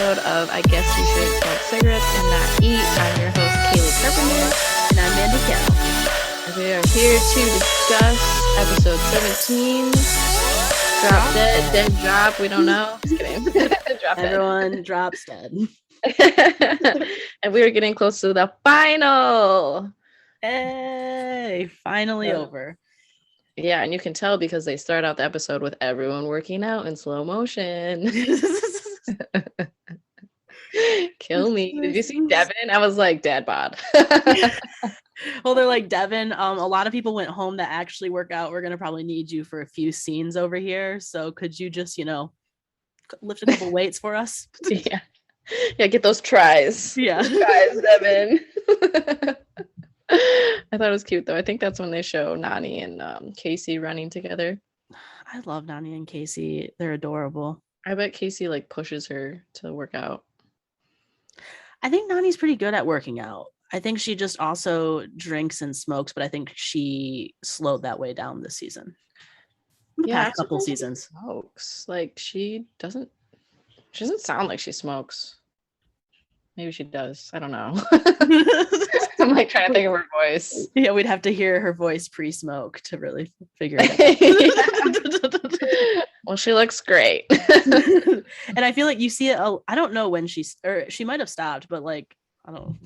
episode of I Guess You Should Smoke Cigarettes and Not Eat. I'm your host, Kaylee Carpenter. And I'm Mandy Carroll. And we are here to discuss episode 17. Drop dead drop. We don't know. Just kidding. Drop Everyone drops dead. And we are getting close to the final. Hey, finally over. Yeah, and you can tell because they start out the episode with everyone working out in slow motion. Kill me. Did you see Devin? I was like, dad bod. Well, they're like, Devin, a lot of people went home to actually work out. We're going to probably need you for a few scenes over here. So could you just, lift a couple weights for us? Yeah. Yeah, get those tries. Yeah. Tries, Devin. I thought it was cute though. I think that's when they show Nani and Casey running together. I love Nani and Casey. They're adorable. I bet Casey like pushes her to work out. I think Nani's pretty good at working out. I think she just also drinks and smokes, but I think she slowed that way down this season. Past couple seasons. Smokes. Like she doesn't sound like she smokes. Maybe she does. I don't know. I'm like trying to think of her voice. Yeah, we'd have to hear her voice pre-smoke to really figure it out. Well, she looks great. And I feel like you see it. I don't know when she might have stopped, but like, I don't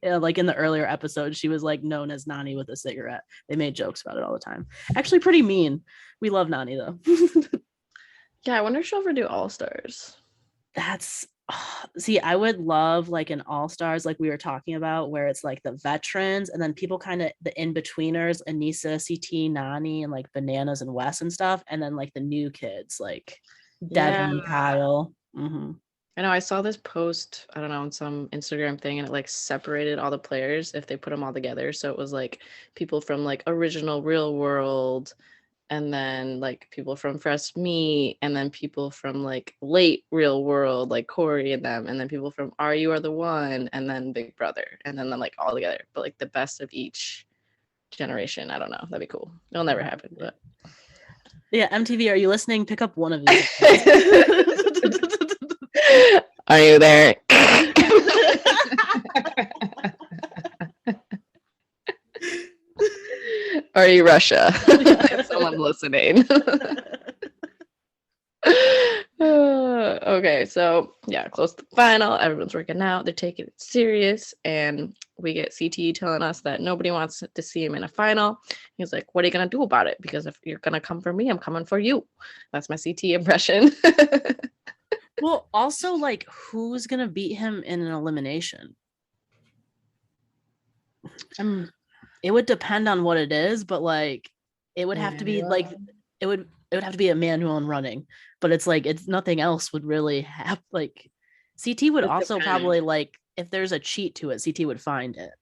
know. Like in the earlier episodes, she was like known as Nani with a cigarette. They made jokes about it all the time. Actually, pretty mean. We love Nani though. Yeah, I wonder if she'll ever do All Stars. See, I would love like an all-stars like we were talking about where it's like the veterans and then people kind of the in-betweeners, Anissa, CT, Nani, and like Bananas and Wes and stuff, and then like the new kids like Devin, Kyle. Mm-hmm. I know I saw this post, I don't know, on some Instagram thing, and it like separated all the players if they put them all together. So it was like people from like original Real World, and then like people from Fresh Meat, and then people from like late Real World, like Corey and them, and then people from Are You Are the One, and then Big Brother, and then like all together, but like the best of each generation. I don't know. That'd be cool. It'll never happen, but yeah, MTV, are you listening? Pick up one of these. Are you there? Are you Russia? If someone listening. Okay, so yeah, close to the final. Everyone's working out. They're taking it serious, and we get CT telling us that nobody wants to see him in a final. He's like, "What are you gonna do about it? Because if you're gonna come for me, I'm coming for you." That's my CT impression. Well, also, like, who's gonna beat him in an elimination? It would depend on what it is, but like it would have to be like it would have to be Emmanuel and running, but it's like it's nothing else would really have like CT would also probably like if there's a cheat to it, CT would find it.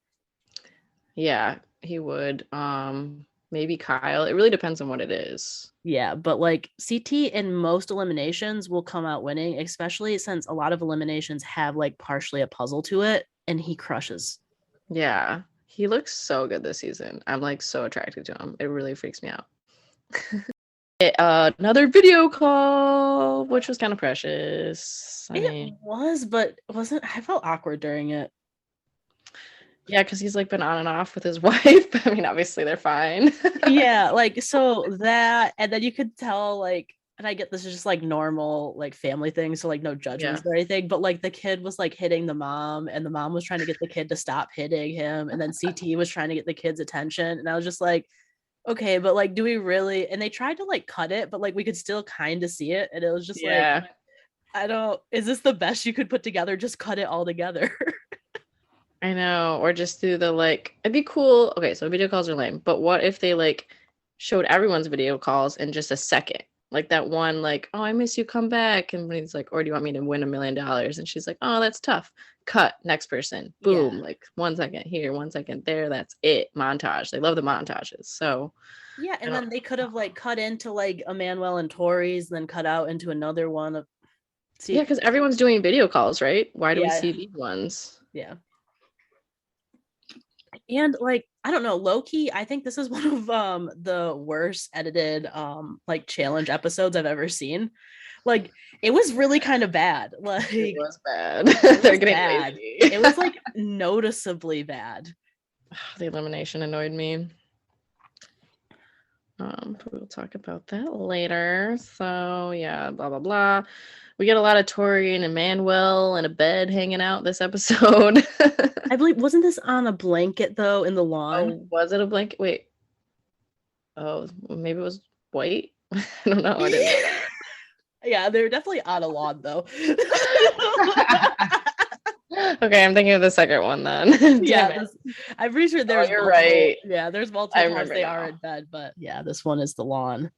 Yeah, he would. Maybe Kyle. It really depends on what it is. Yeah, but like CT in most eliminations will come out winning, especially since a lot of eliminations have like partially a puzzle to it, and he crushes. Yeah. He looks so good this season. I'm like so attracted to him. It really freaks me out. Another video call, which was kind of precious. It was, but wasn't. I felt awkward during it. Yeah, because he's like been on and off with his wife. I mean, obviously they're fine. Yeah, like so that, and then you could tell like. And I get this is just like normal like family things, so like no judgments or anything, but like the kid was like hitting the mom and the mom was trying to get the kid to stop hitting him, and then CT was trying to get the kid's attention, and I was just like, okay, but like do we really? And they tried to like cut it, but like we could still kind of see it, and it was just like, I don't, is this the best you could put together? Just cut it all together. I know, or just do the like, it'd be cool. Okay, so video calls are lame, but what if they like showed everyone's video calls in just a second? Like that one, like, oh, I miss you, come back. And he's like, or do you want me to win $1 million? And she's like, oh, that's tough. Cut, next person. Boom. Yeah. Like 1 second here, 1 second there. That's it. Montage. They love the montages. So yeah, and then they could have like cut into like Emmanuel and Tori's, and then cut out into another one of yeah, because everyone's doing video calls, right? Why do we see these ones? Yeah. And like, I don't know, low-key, I think this is one of the worst edited like challenge episodes I've ever seen. Like it was really kind of bad. Like It was bad. it They're was getting bad. lazy. It was like noticeably bad. The elimination annoyed me. We'll talk about that later. So yeah, blah blah blah. We get a lot of Tori and Emmanuel in a bed hanging out this episode. I believe wasn't this on a blanket though in the lawn? Oh, was it a blanket? Wait. Oh, maybe it was white. I don't know. I didn't know that. Yeah, they're definitely on a lawn though. Okay, I'm thinking of the second one then. Yeah, I'm pretty sure there's you're multiple, right. Yeah, there's multiple I times remember they now. are in bed, but yeah, this one is the lawn.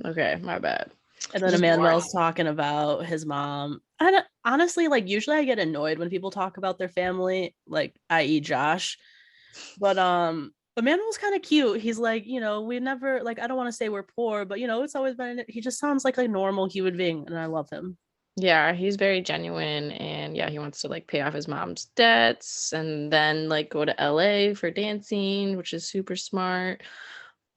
Okay, my bad. And then Just Emmanuel's talking about his mom. And honestly, like usually I get annoyed when people talk about their family, like i.e. Josh. But Emmanuel's kind of cute. He's like, we never like I don't want to say we're poor, but it's always been he just sounds like a normal human being and I love him. Yeah, he's very genuine, and yeah, he wants to like pay off his mom's debts and then like go to LA for dancing, which is super smart.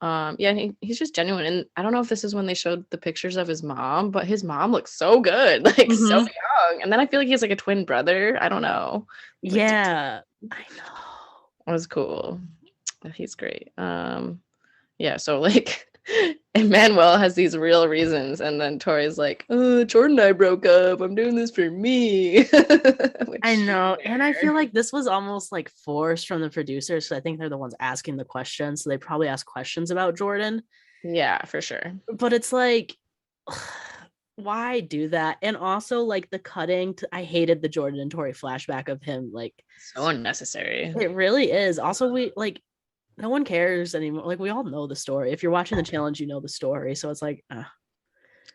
Yeah, he's just genuine. And I don't know if this is when they showed the pictures of his mom, but his mom looks so good, like so young. And then I feel like he has like a twin brother. I don't know. Yeah, I know. It was cool. He's great. Yeah, so like Emmanuel has these real reasons, and then Tori's like, oh, Jordan and I broke up. I'm doing this for me. I know. And I feel like this was almost like forced from the producers. So I think they're the ones asking the questions. So they probably ask questions about Jordan. Yeah, for sure. But it's like, why do that? And also like the cutting I hated the Jordan and Tori flashback of him. Like so unnecessary. It really is. Also, we like no one cares anymore. Like we all know the story. If you're watching the challenge, you know the story. So it's like,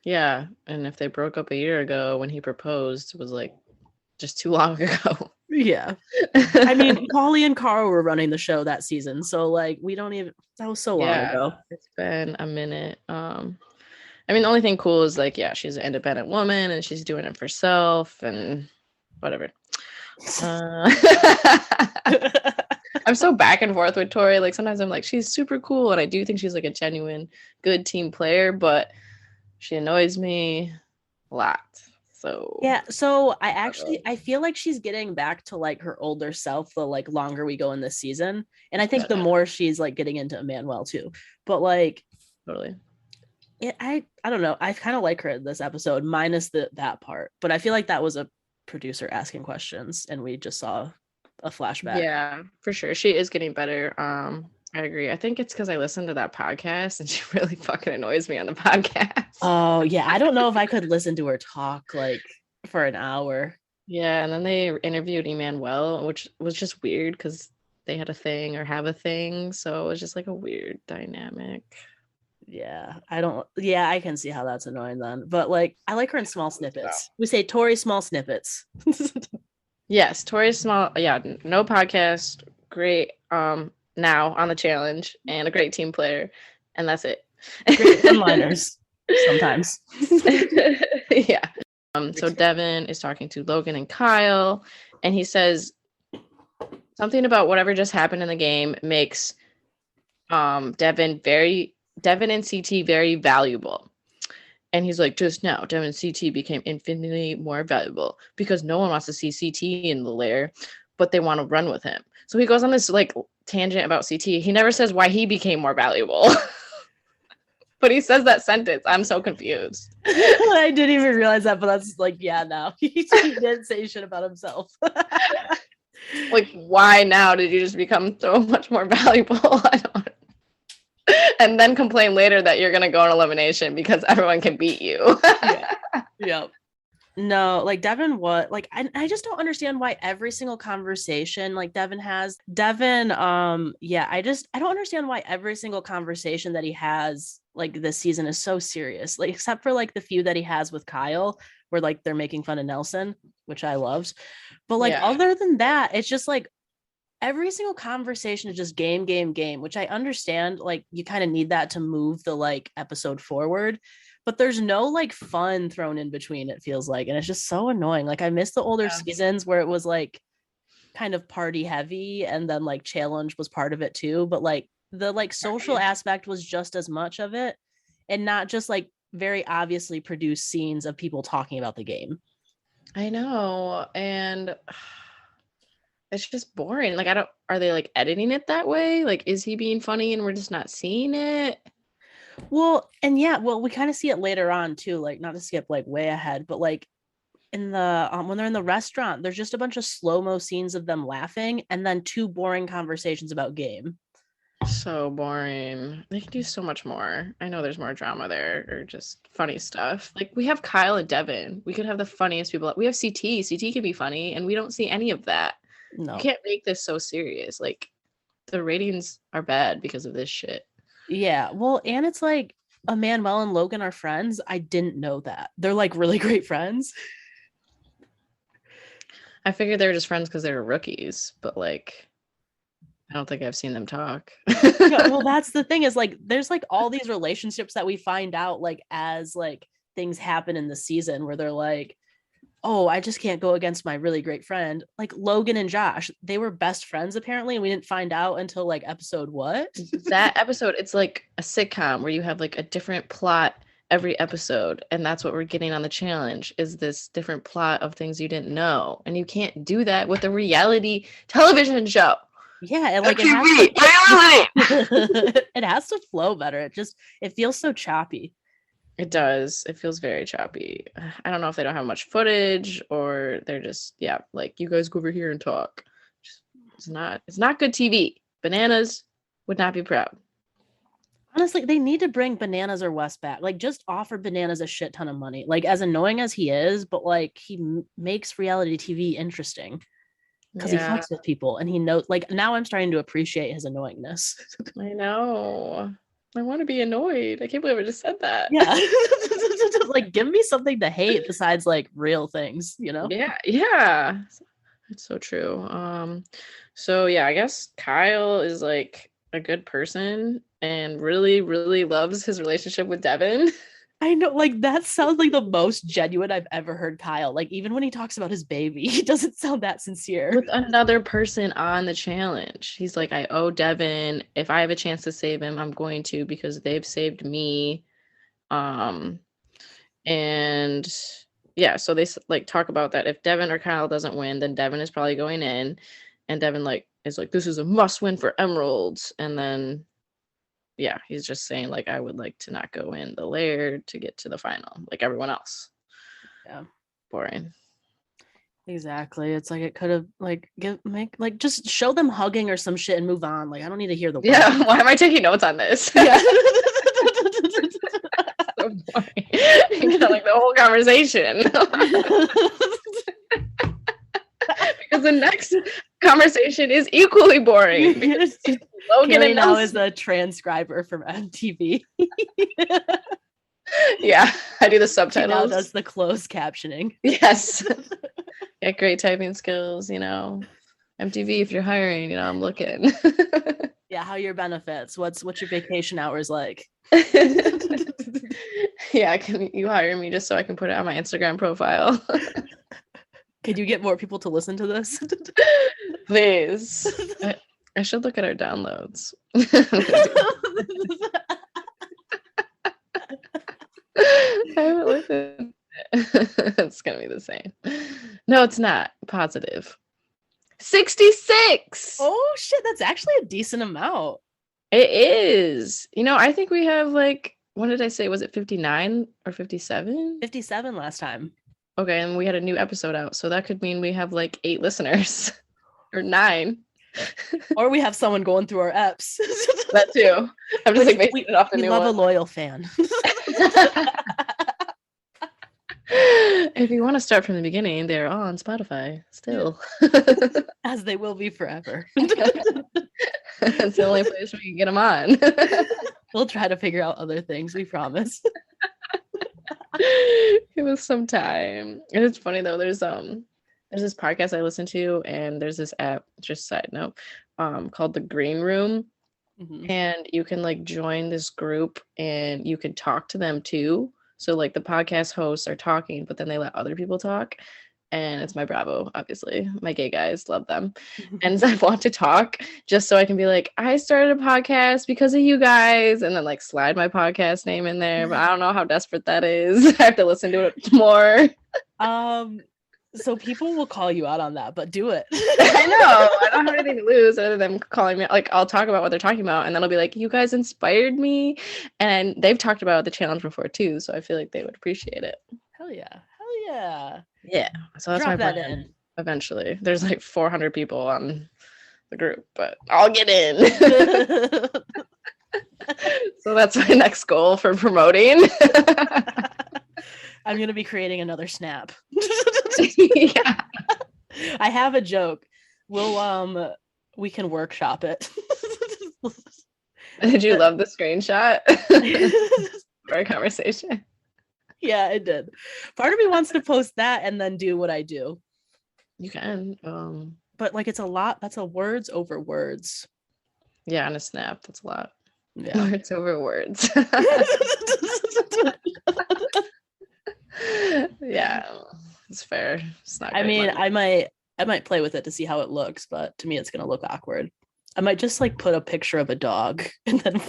yeah. And if they broke up a year ago when he proposed, it was like just too long ago. Yeah. I mean, Paulie and Carl were running the show that season. So like we don't even that was so long ago. It's been a minute. I mean, the only thing cool is like, yeah, she's an independent woman and she's doing it for herself and whatever. I'm so back and forth with Tori. Like sometimes I'm like, she's super cool, and I do think she's like a genuine good team player, but she annoys me a lot. So yeah, so I feel like she's getting back to like her older self the like longer we go in this season. And I think the more she's like getting into Emmanuel too. But like totally. I don't know. I kind of like her in this episode, minus that part. But I feel like that was a producer asking questions and we just saw a flashback. Yeah, for sure. She is getting better. I agree. I think it's because I listened to that podcast and she really fucking annoys me on the podcast. Oh yeah. I don't know if I could listen to her talk like for an hour. Yeah, and then they interviewed Emmanuel, which was just weird because they had a thing or have a thing. So it was just like a weird dynamic. Yeah, I can see how that's annoying then. But like I like her in small snippets. We say Tori small snippets. Yes, Tori's small. Yeah, no podcast. Great. Now on the challenge and a great team player, and that's it. Great one-liners sometimes. Yeah. So Devin is talking to Logan and Kyle, and he says something about whatever just happened in the game makes Devin and CT very valuable. And he's like, just now, Devin and CT became infinitely more valuable because no one wants to see CT in the lair, but they want to run with him. So he goes on this like tangent about CT. He never says why he became more valuable. But he says that sentence. I'm so confused. I didn't even realize that, but that's like, yeah, no. He didn't say shit about himself. Like, why now did you just become so much more valuable? I don't. And then complain later that you're gonna go on elimination because everyone can beat you. Yeah. No, like Devin, I just don't understand why every single conversation like Devin, I don't understand why every single conversation that he has like this season is so serious, like except for like the few that he has with Kyle where like they're making fun of Nelson, which I loved. But like other than that, it's just like every single conversation is just game, which I understand. Like you kind of need that to move the like episode forward, but there's no like fun thrown in between, it feels like. And it's just so annoying. Like I miss the older seasons where it was like kind of party heavy and then like challenge was part of it too. But like the like social aspect was just as much of it and not just like very obviously produced scenes of people talking about the game. I know, and it's just boring. Like, I don't. Are they like editing it that way? Like, is he being funny and we're just not seeing it? Well, and yeah, well, we kind of see it later on too. Like, not to skip like way ahead, but like in the when they're in the restaurant, there's just a bunch of slow-mo scenes of them laughing and then two boring conversations about game. So boring. They can do so much more. I know there's more drama there or just funny stuff. Like, we have Kyle and Devin. We could have the funniest people. We have CT. CT can be funny, and we don't see any of that. No. You can't make this so serious. Like, the ratings are bad because of this shit. Yeah. Well, and it's like Emmanuel and Logan are friends. I didn't know that. They're like really great friends. I figured they were just friends because they were rookies, but like, I don't think I've seen them talk. Yeah, well, that's the thing is like there's like all these relationships that we find out like as like things happen in the season where they're like, oh, I just can't go against my really great friend. Like Logan and Josh, they were best friends apparently, and we didn't find out until like episode what? That episode, it's like a sitcom where you have like a different plot every episode, and that's what we're getting on the challenge is this different plot of things you didn't know, and you can't do that with a reality television show. Yeah, and like it has to flow better. It feels so choppy. It does. It feels very choppy. I don't know if they don't have much footage or they're just, yeah, like, you guys go over here and talk. It's not good TV. Bananas would not be proud. Honestly, they need to bring Bananas or Wes back. Like, just offer Bananas a shit ton of money. Like, as annoying as he is, but like he makes reality TV interesting because he fucks with people and he knows. Like, now I'm starting to appreciate his annoyingness. I know. I want to be annoyed. I can't believe I just said that. Yeah. Like, give me something to hate besides like real things, you know? Yeah. It's so true. So yeah, I guess Kyle is like a good person and really, really loves his relationship with Devin. I know, like that sounds like the most genuine I've ever heard Kyle. Like, even when he talks about his baby, he doesn't sound that sincere. With another person on the challenge. He's like, I owe Devin. If I have a chance to save him, I'm going to because they've saved me. And yeah, so they like talk about that. If Devin or Kyle doesn't win, then Devin is probably going in. And Devin like is like, this is a must win for Emeralds. And then yeah, he's just saying like, I would like to not go in the lair to get to the final like everyone else. Yeah. Boring. Exactly. It's like it could have like just show them hugging or some shit and move on. Like, I don't need to hear the yeah. Why am I taking notes on this? Yeah. So boring. You know, like the whole conversation. Because the next conversation is equally boring. Because Logan and now is a transcriber from MTV. Yeah, I do the subtitles. She now does the closed captioning. Yes. Get great typing skills, you know. MTV, if you're hiring, you know, I'm looking. Yeah, how are your benefits? What's your vacation hours like? Yeah, can you hire me just so I can put it on my Instagram profile? Could you get more people to listen to this? Please. I should look at our downloads. I haven't listened. It's gonna be the same. No, it's not. Positive. 66. Oh shit, that's actually a decent amount. It is. You know, I think we have like, what did I say? Was it 59 or 57? 57 last time. Okay, and we had a new episode out, so that could mean we have like 8 listeners or 9. Or we have someone going through our eps. That too. I'm just like making it off the new one. We love a loyal fan. If you want to start from the beginning, they're all on Spotify still. As they will be forever. It's the only place we can get them on. We'll try to figure out other things, we promise. It was some time. And it's funny though, there's this podcast I listen to, and there's this app, just side note, called The Green Room. Mm-hmm. And you can like join this group and you can talk to them too. So like the podcast hosts are talking, but then they let other people talk. and it's my Bravo, obviously. My gay guys love them. And I want to talk just so I can be like, I started a podcast because of you guys, and then like slide my podcast name in there. But I don't know how desperate that is. I have to listen to it more. So people will call you out on that, but do it. I know. I don't have anything to lose other than calling me. Like, I'll talk about what they're talking about, and then I'll be like, you guys inspired me. And they've talked about the challenge before too, so I feel like they would appreciate it. Hell yeah. Hell yeah. Yeah. So that's Drop my that plan. in. Eventually. There's like 400 people on the group, but I'll get in. So that's my next goal for promoting. I'm gonna be creating another snap. Yeah. I have a joke. We can workshop it. Did you love the screenshot for our conversation? Yeah, it did. Part of me wants to post that and then do what I do. You can. But like it's a lot. That's a words over words. Yeah, on a snap. That's a lot. Yeah. Words over words. Yeah, it's fair. It's not. I mean, I might play with it to see how it looks, but to me, it's gonna look awkward. I might just like put a picture of a dog and then.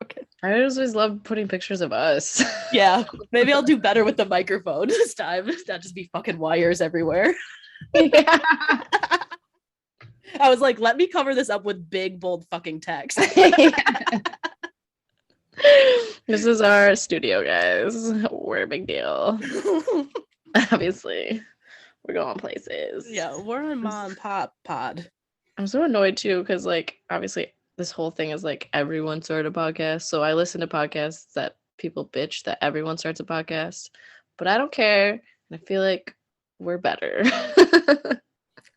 Okay. I always love putting pictures of us. Yeah, maybe I'll do better with the microphone this time. Not just be fucking wires everywhere. Yeah. I was like, let me cover this up with big, bold fucking text. This is our studio, guys. We're a big deal. Obviously, we're going places. Yeah, we're on Mom and Pop Pod. I'm so annoyed too, because like obviously this whole thing is like everyone started a podcast. So I listen to podcasts that people bitch that everyone starts a podcast, but I don't care. And I feel like we're better.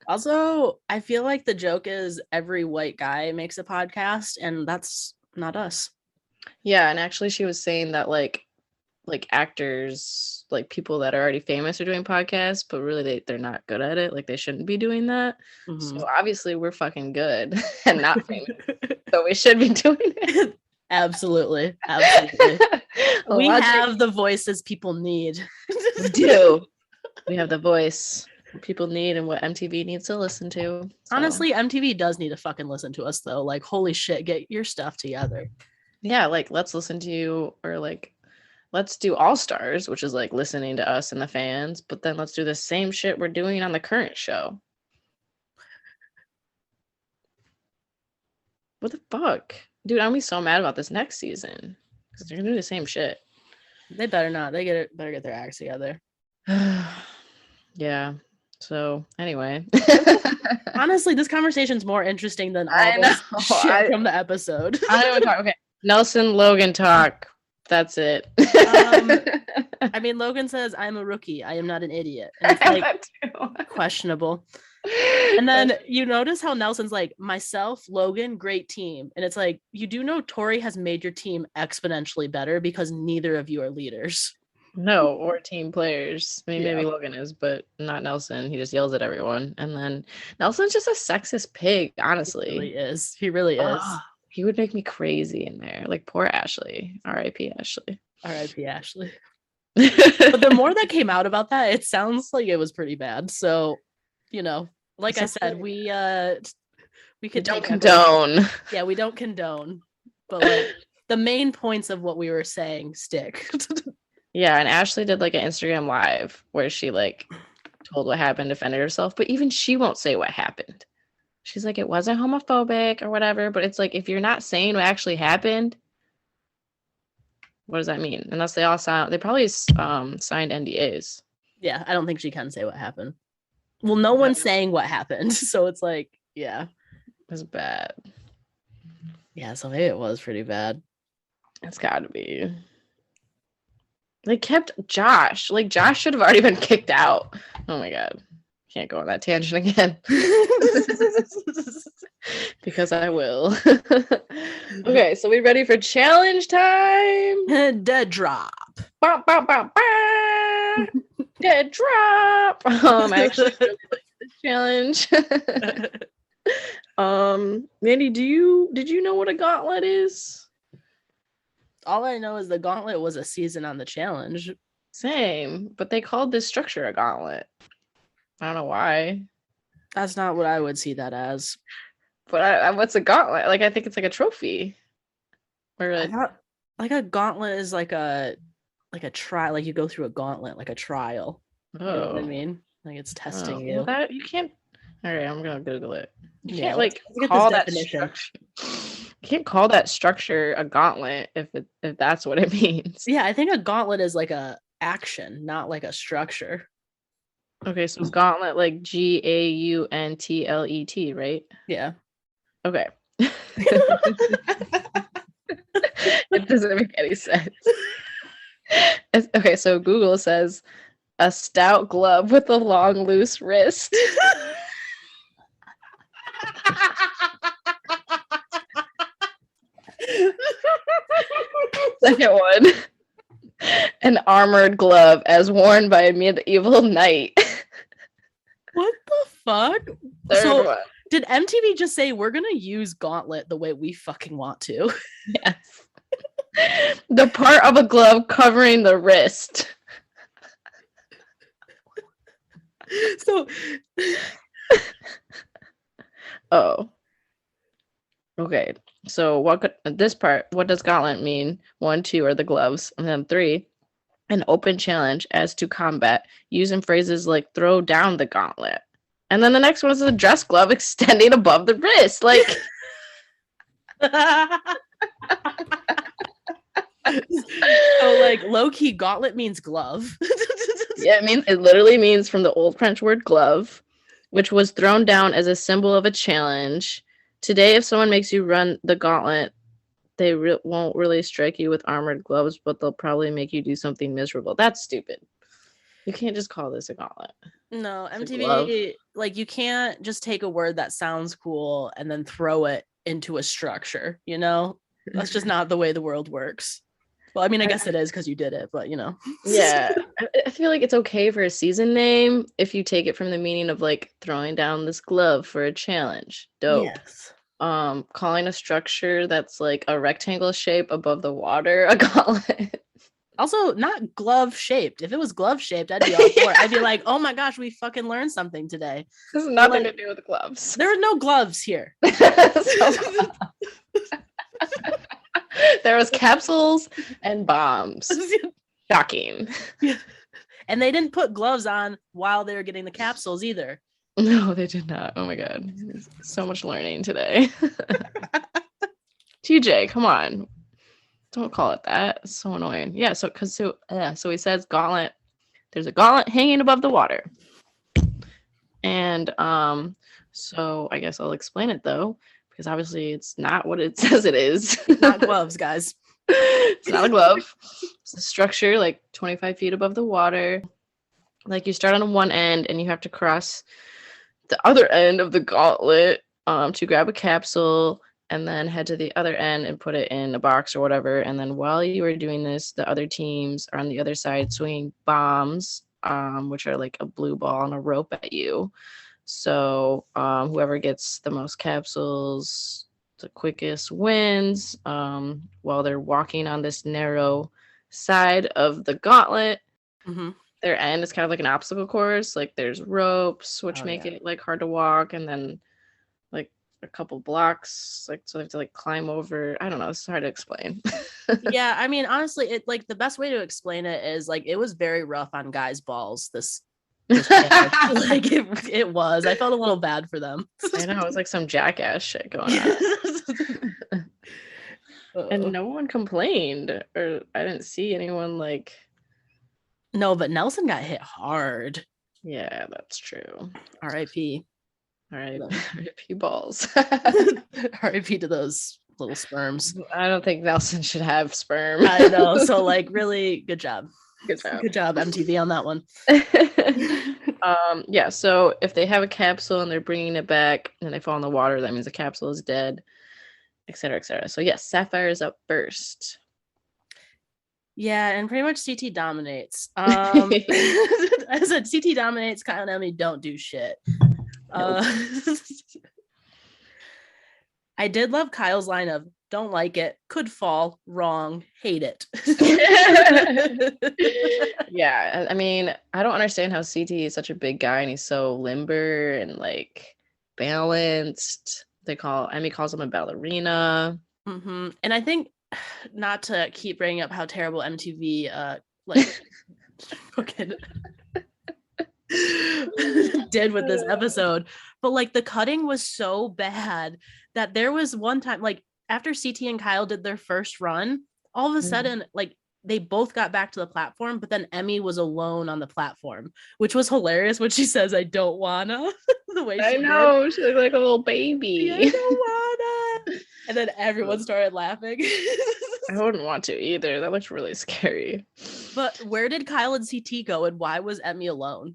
Also, I feel like the joke is every white guy makes a podcast, and that's not us. Yeah, and actually she was saying that like actors, like people that are already famous are doing podcasts, but really they're not good at it. Like they shouldn't be doing that. Mm-hmm. So obviously we're fucking good and not famous. So we should be doing it. Absolutely. Absolutely. We have the voices people need. We do. We have the voice people need and what MTV needs to listen to. So. Honestly, MTV does need to fucking listen to us though. Like, holy shit, get your stuff together. Yeah, like let's listen to you, or like let's do All Stars, which is like listening to us and the fans, but then let's do the same shit we're doing on the current show. What the fuck? Dude, I'm gonna be so mad about this next season because they're gonna do the same shit. They better not. They better get their acts together. Yeah. So anyway. Honestly, this conversation's more interesting than all this shit from the episode. I don't even talk. Okay. Nelson Logan talk. That's it. I mean, Logan says, I'm a rookie. I am not an idiot. And it's like questionable. And then you notice how Nelson's like, myself, Logan, great team. And it's like, you do know Tori has made your team exponentially better because neither of you are leaders. No, or team players. I mean, maybe Logan is, but not Nelson. He just yells at everyone. And then Nelson's just a sexist pig, honestly. He really is. He really is. He would make me crazy in there. Like poor Ashley. R.I.P. Ashley. R.I.P. Ashley. But the more that came out about that, it sounds like it was pretty bad. So, you know, like I said, we don't condone. Yeah, we don't condone. But like the main points of what we were saying stick. Yeah, and Ashley did like an Instagram live where she like told what happened, defended herself, but even she won't say what happened. She's like, it wasn't homophobic or whatever, but it's like, if you're not saying what actually happened, what does that mean? Unless they all they probably signed NDAs. Yeah, I don't think she can say what happened. Well, no one's saying what happened, so it's like, yeah. It's bad. Yeah, so maybe it was pretty bad. It's gotta be. They kept Josh. Like, Josh should have already been kicked out. Oh my god. Can't go on that tangent again. Because I will. Okay, so we ready for challenge time? Dead drop. Bah, bah, bah, bah. Dead drop. I actually really like this challenge. Mandy, did you know what a gauntlet is? All I know is the gauntlet was a season on the challenge. Same, but they called this structure a gauntlet. I don't know why. That's not what I would see that as. But what's a gauntlet? Like, I think it's like a trophy. Or I thought like a gauntlet is like a trial, like you go through a gauntlet, like a trial. You know what I mean? Like it's testing you. Well, that you can't. All right, I'm gonna Google it. You can't let's like get call this that definition. structure. You can't call that structure a gauntlet if that's what it means. Yeah, I think a gauntlet is like a action, not like a structure. Okay, so gauntlet like GAUNTLET, right? Yeah. Okay. It doesn't make any sense. Okay, so Google says a stout glove with a long, loose wrist. Second one, an armored glove as worn by a medieval knight. What the fuck? Third one. Did MTV just say we're gonna use gauntlet the way we fucking want to? Yes. The part of a glove covering the wrist. So oh. Okay. So what does gauntlet mean? 1, 2 are the gloves. And then 3, an open challenge as to combat, using phrases like throw down the gauntlet. And then the next one is a dress glove extending above the wrist. Like so like low-key gauntlet means glove. Yeah, it literally means from the old French word glove, which was thrown down as a symbol of a challenge. Today, if someone makes you run the gauntlet, they won't really strike you with armored gloves, but they'll probably make you do something miserable. That's stupid. You can't just call this a gauntlet. No, MTV, like you can't just take a word that sounds cool and then throw it into a structure, you know? That's just not the way the world works. Well, I mean, I guess it is because you did it, but you know. Yeah. I feel like it's okay for a season name if you take it from the meaning of like throwing down this glove for a challenge. Dope. Yes. Calling a structure that's like a rectangle shape above the water a gauntlet. Also, not glove shaped. If it was glove shaped, I'd be all for it. I'd be like, oh my gosh, we fucking learned something today. This has nothing to do with gloves. There are no gloves here. There was capsules and bombs. Shocking. Yeah. And they didn't put gloves on while they were getting the capsules either. No, they did not. Oh my god. So much learning today. TJ, come on. Don't call it that. It's so annoying. Yeah, so he says gauntlet. There's a gauntlet hanging above the water. And so I guess I'll explain it though, because obviously it's not what it says it is. It's not gloves, guys. It's not a glove. It's a structure like 25 feet above the water. Like you start on one end and you have to cross the other end of the gauntlet to grab a capsule and then head to the other end and put it in a box or whatever. And then while you are doing this, the other teams are on the other side swinging bombs, which are like a blue ball on a rope at you. So whoever gets the most capsules the quickest wins, while they're walking on this narrow side of the gauntlet. Mm-hmm. Their end is kind of like an obstacle course. Like there's ropes, which make it like hard to walk, and then like a couple blocks, like so they have to like climb over. I don't know, it's hard to explain. Yeah, I mean, honestly, it like the best way to explain it is like it was very rough on guys' balls this like it was. I felt a little bad for them. I know, it was like some jackass shit going on. And no one complained, or I didn't see anyone like. No, but Nelson got hit hard. Yeah, that's true. R.I.P. R.I.P. balls. R.I.P. to those little sperms. I don't think Nelson should have sperm. I know. So like really good job. Good job. Good job, MTV, on that one. Yeah, so if they have a capsule and they're bringing it back and they fall in the water, that means the capsule is dead, etc., etc. So yes, Sapphire is up first. Yeah, and pretty much CT dominates. I said CT dominates. Kyle and Emmy don't do shit. Nope. I did love Kyle's line of don't like it, could fall, wrong, hate it. Yeah, I mean, I don't understand how CT is such a big guy and he's so limber and like balanced. Emmy calls him a ballerina. And I think, not to keep bringing up how terrible MTV like fucking did with this episode, but like the cutting was so bad that there was one time, like after CT and Kyle did their first run, all of a sudden like they both got back to the platform, but then Emmy was alone on the platform, which was hilarious when she says, "I don't wanna." The way I know, she looked like a little baby. I don't wanna. And then everyone started laughing. I wouldn't want to either. That looks really scary. But where did Kyle and CT go, and why was Emmy alone?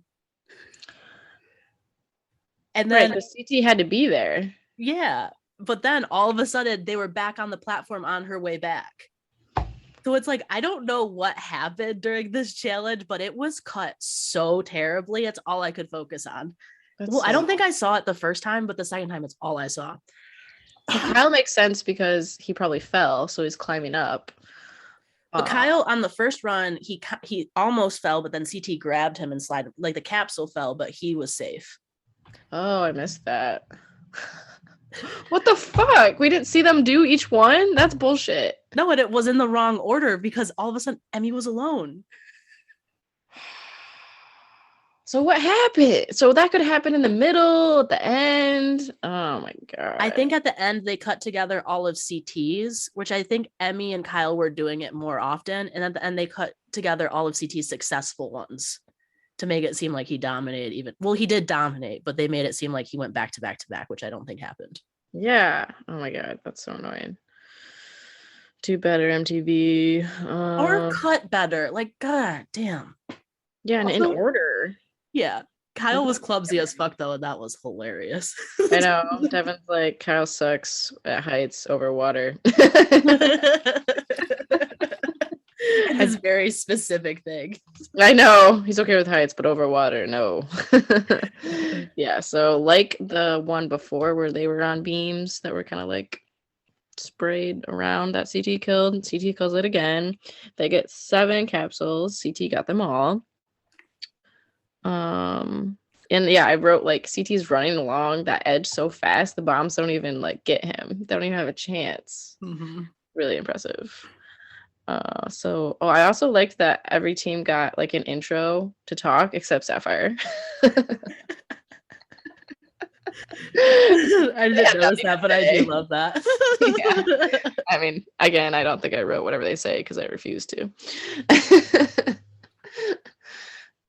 And then the CT had to be there. Yeah, but then all of a sudden they were back on the platform on her way back. So it's like, I don't know what happened during this challenge, but it was cut so terribly. It's all I could focus on. I don't think I saw it the first time, but the second time it's all I saw. Kyle makes sense because he probably fell, so he's climbing up. But Kyle on the first run, he almost fell, but then CT grabbed him and slid. Like the capsule fell, but he was safe. Oh, I missed that. What the fuck? We didn't see them do each one? That's bullshit. No, and it was in the wrong order because all of a sudden Emmy was alone. So what happened? So that could happen in the middle, at the end. Oh my god. I think at the end they cut together all of CT's, which I think Emmy and Kyle were doing it more often. And at the end they cut together all of CT's successful ones to make it seem like he dominated even. Well, he did dominate, but they made it seem like he went back to back to back, which I don't think happened. Yeah. Oh my god, that's so annoying. Do better, MTV. Or cut better. Like, god damn. Yeah, and also, in order. Yeah. Kyle was clumsy as fuck though, and that was hilarious. I know. Devin's like, Kyle sucks at heights over water. It's a very specific thing. I know. He's okay with heights, but over water, no. Yeah, so like the one before where they were on beams that were kind of like sprayed around that CT killed. CT kills it again. They get 7 capsules. CT got them all. And yeah, I wrote like CT's running along that edge so fast the bombs don't even like get him. They don't even have a chance. Really impressive. So I also liked that every team got like an intro to talk except Sapphire. I didn't notice that, but I do love that. Yeah. I mean, again, I don't think I wrote whatever they say because I refuse to.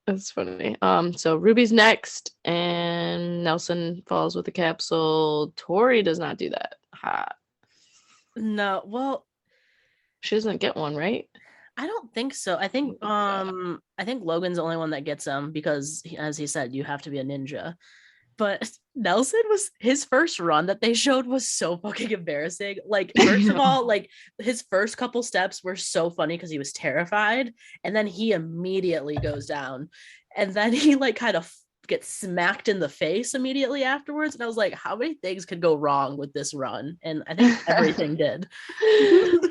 That's funny. So Ruby's next, and Nelson falls with a capsule. Tori does not do that. Ha. No, well, she doesn't get one, right? I don't think so. I think Logan's the only one that gets them because, as he said, you have to be a ninja. But Nelson was his first run that they showed was so fucking embarrassing. Like, first of all, like his first couple steps were so funny because he was terrified, and then he immediately goes down, and then he like kind of gets smacked in the face immediately afterwards. And I was like, how many things could go wrong with this run? And I think everything did.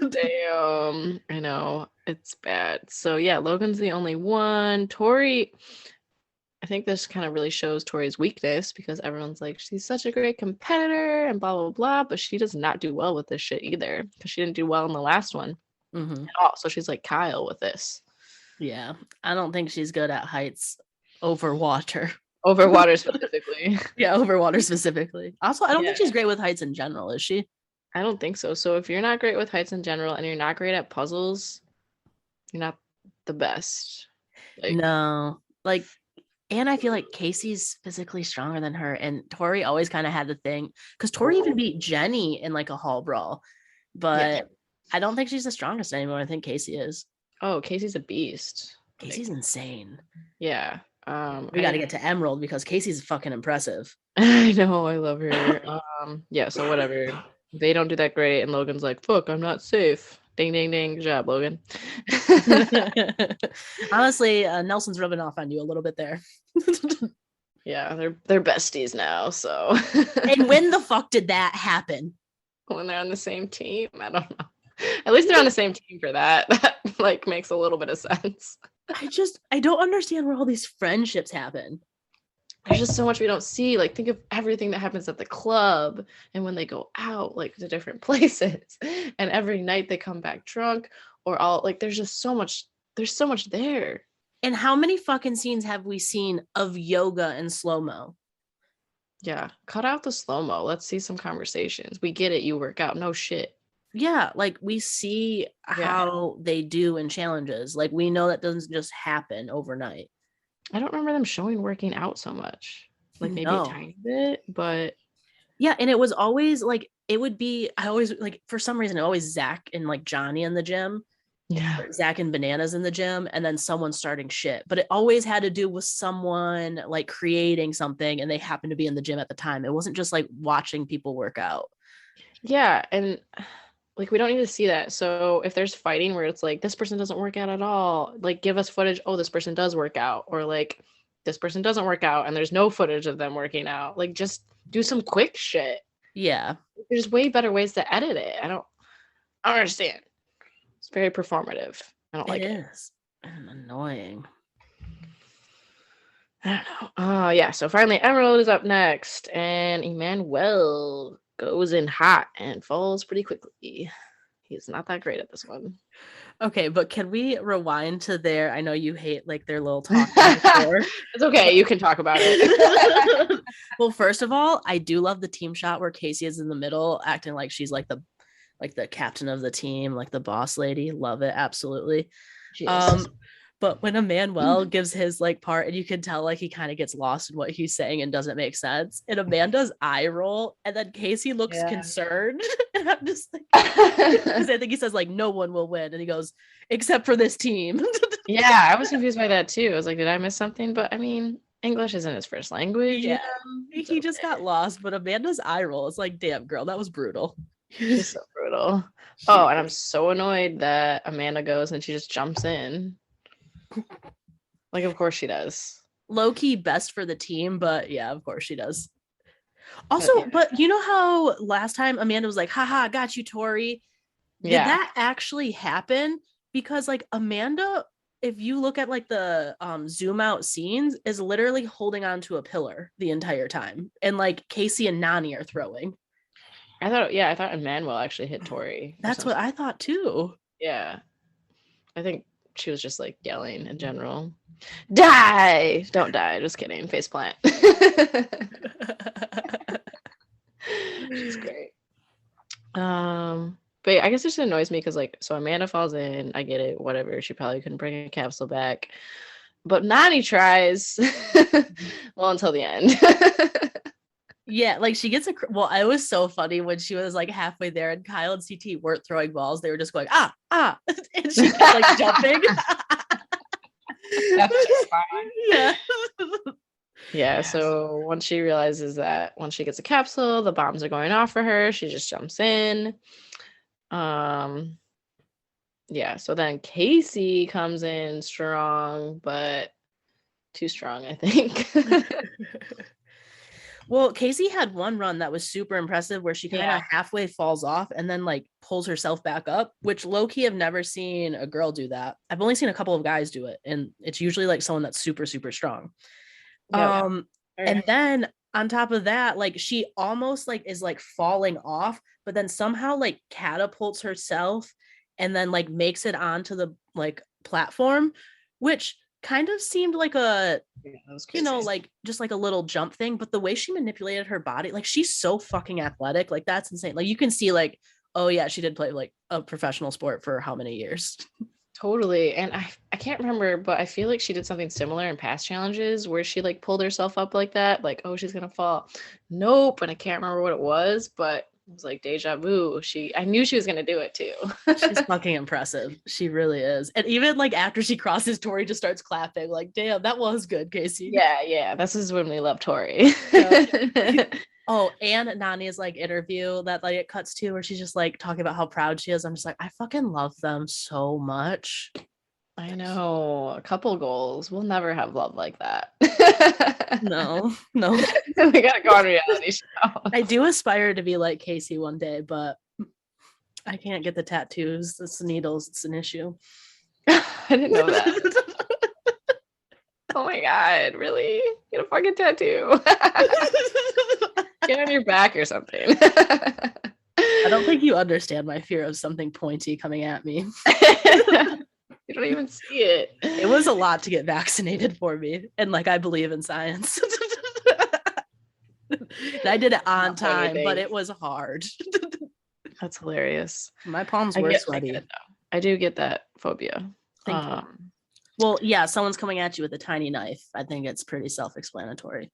Damn, I know, it's bad. So yeah, Logan's the only one. Tori, I think this kind of really shows Tori's weakness because everyone's like, she's such a great competitor and blah, blah, blah, but she does not do well with this shit either because she didn't do well in the last one at all. So she's like Kyle with this. Yeah, I don't think she's good at heights over water. Over water specifically. Yeah, over water specifically. Also, I don't think she's great with heights in general, is she? I don't think so. So if you're not great with heights in general and you're not great at puzzles, you're not the best. Like, no. Like, and I feel like Casey's physically stronger than her, and Tori always kind of had the thing because Tori even beat Jenny in like a hall brawl, but I don't think she's the strongest anymore. I think Casey is. Oh, Casey's a beast. Casey's insane. Yeah. We got to get to Emerald because Casey's fucking impressive. I know, I love her. Yeah, so whatever. They don't do that great, and Logan's like, "Fuck, I'm not safe." Ding, ding, ding. Good job, Logan. Honestly, Nelson's rubbing off on you a little bit there. Yeah, they're besties now, so. And when the fuck did that happen? when they're on the same team. I don't know. At least they're on the same team for that. That like makes a little bit of sense. I don't understand where all these friendships happen. There's just so much we don't see. Like, think of everything that happens at the club and when they go out, like to different places, and every night they come back drunk or all like. There's just so much. There's so much there. And how many fucking scenes have we seen of yoga in slow-mo? Yeah, cut out the slow-mo. Let's see some conversations. We get it. You work out. No shit. Yeah, like we see how they do in challenges. Like we know that doesn't just happen overnight. I don't remember them showing working out so much. Like maybe a No. tiny bit, but yeah, and it was always like it would be. I always like for some reason always Zach and like Johnny in the gym. yeah. Zach and Bananas in the gym, and then someone starting shit. But it always had to do with someone like creating something, and they happened to be in the gym at the time. It wasn't just like watching people work out. Yeah, and like we don't need to see that. So if there's fighting where it's like this person doesn't work out at all, like give us footage. Oh, this person does work out, or like this person doesn't work out, and there's no footage of them working out. Like just do some quick shit. Yeah, There's way better ways to edit it. I don't understand. It's very performative. I don't like it. It is annoying. I don't know. Yeah. So finally, Emerald is up next, and Emmanuel goes in hot and falls pretty quickly. He's not that great at this one. Okay, but can we rewind to their? I know you hate like their little talk before. It's okay. You can talk about it. Well, first of all, I do love the team shot where Casey is in the middle, acting like she's like the captain of the team, like the boss lady. Love it, absolutely. But when Emmanuel gives his like part, and you can tell like he kind of gets lost in what he's saying and doesn't make sense, and Amanda's eye roll, and then Casey looks concerned, and I'm just like, I think he says like no one will win, and he goes except for this team. Yeah, I was confused by that too. I was like, did I miss something? But I mean, English isn't his first language. Yeah, he just got lost. But Amanda's eye roll is like, damn girl, that was brutal. She's so brutal. Oh, and I'm so annoyed that Amanda goes and she just jumps in. Like, of course she does. Low key best for the team, but yeah, of course she does. Also, but you know how last time Amanda was like, haha, got you, Tori. Did that actually happen? Because like Amanda, if you look at like the zoom out scenes, is literally holding on to a pillar the entire time. And like Casey and Nani are throwing. I thought Emmanuel actually hit Tori. That's what I thought too. Yeah. I think she was just like yelling in general. Die! Don't die. Just kidding. Face plant. She's great. But I guess it just annoys me because like, so Amanda falls in. I get it. Whatever. She probably couldn't bring a capsule back. But Nani tries. Well, until the end. Yeah, like she gets well, it was so funny when she was like halfway there and Kyle and CT weren't throwing balls. They were just going, and she kept like jumping. That's just fine. Yeah. Yeah, so once she realizes that once she gets a capsule, the bombs are going off for her, she just jumps in. Yeah, so then Casey comes in strong, but too strong, I think. Well, Casey had one run that was super impressive where she kind of halfway falls off and then like pulls herself back up, which low-key I've never seen a girl do that. I've only seen a couple of guys do it, and it's usually like someone that's super, super strong. And then on top of that, like she almost like is like falling off, but then somehow like catapults herself and then like makes it onto the like platform, which kind of seemed like a like just like a little jump thing, but the way she manipulated her body, like she's so fucking athletic, like that's insane. Like you can see like, oh yeah, she did play like a professional sport for how many years. Totally. And I can't remember, but I feel like she did something similar in past challenges where she like pulled herself up like that, like, oh, she's gonna fall. Nope. And I can't remember what it was, but it was like deja vu. I knew she was gonna do it too. She's fucking impressive. She really is. And even like after she crosses, Tori just starts clapping. Like, damn, that was good, Casey. Yeah. This is when we love Tori. Oh, and Nani's like interview that like it cuts to where she's just like talking about how proud she is. I'm just like, I fucking love them so much. I know. A couple goals. We'll never have love like that. No. We gotta go on reality show. I do aspire to be like Casey one day, but I can't get the tattoos. It's the needles. It's an issue. I didn't know that. Oh my god, really? Get a fucking tattoo. Get on your back or something. I don't think you understand my fear of something pointy coming at me. You don't even see it. It was a lot to get vaccinated for me. And like, I believe in science. And I did it on time, but it was hard. That's hilarious. My palms were sweaty. I do get that phobia. Thank you. Well, yeah, someone's coming at you with a tiny knife. I think it's pretty self-explanatory.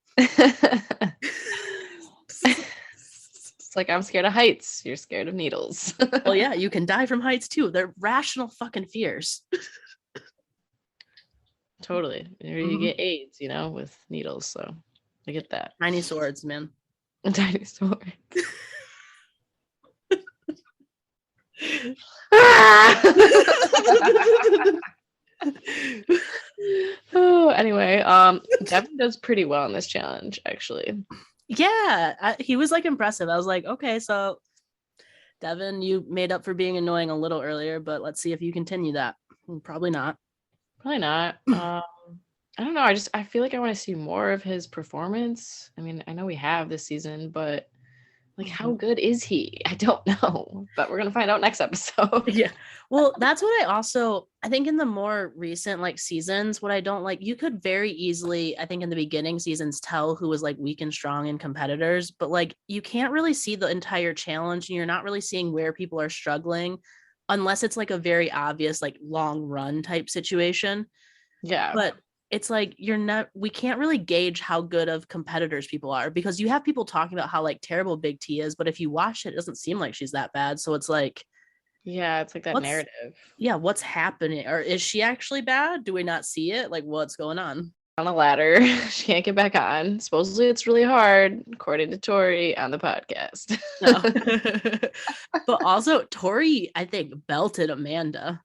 It's like, I'm scared of heights. You're scared of needles. Well, yeah, you can die from heights too. They're rational fucking fears. Totally. You get AIDS, with needles. So I get that. Tiny swords, man. Tiny swords. Oh, anyway, Devin does pretty well in this challenge, actually. Yeah, he was like impressive. I was like, okay, so Devin, you made up for being annoying a little earlier, but let's see if you continue that. Probably not. Probably not. I don't know. I feel like I want to see more of his performance. I mean, I know we have this season, but like, how good is he? I don't know, but we're gonna find out next episode. Yeah. Well, that's what I think in the more recent like seasons, what I don't like, you could very easily, I think in the beginning seasons, tell who was like weak and strong in competitors, but like you can't really see the entire challenge and you're not really seeing where people are struggling unless it's like a very obvious like long run type situation. Yeah. But it's like we can't really gauge how good of competitors people are because you have people talking about how like terrible Big T is, but if you watch it, it doesn't seem like she's that bad. So it's like, yeah, it's like that narrative. Yeah, what's happening? Or is she actually bad? Do we not see it? Like, what's going on? On a ladder, she can't get back on. Supposedly it's really hard, according to Tori on the podcast. No. But also Tori, I think, belted Amanda.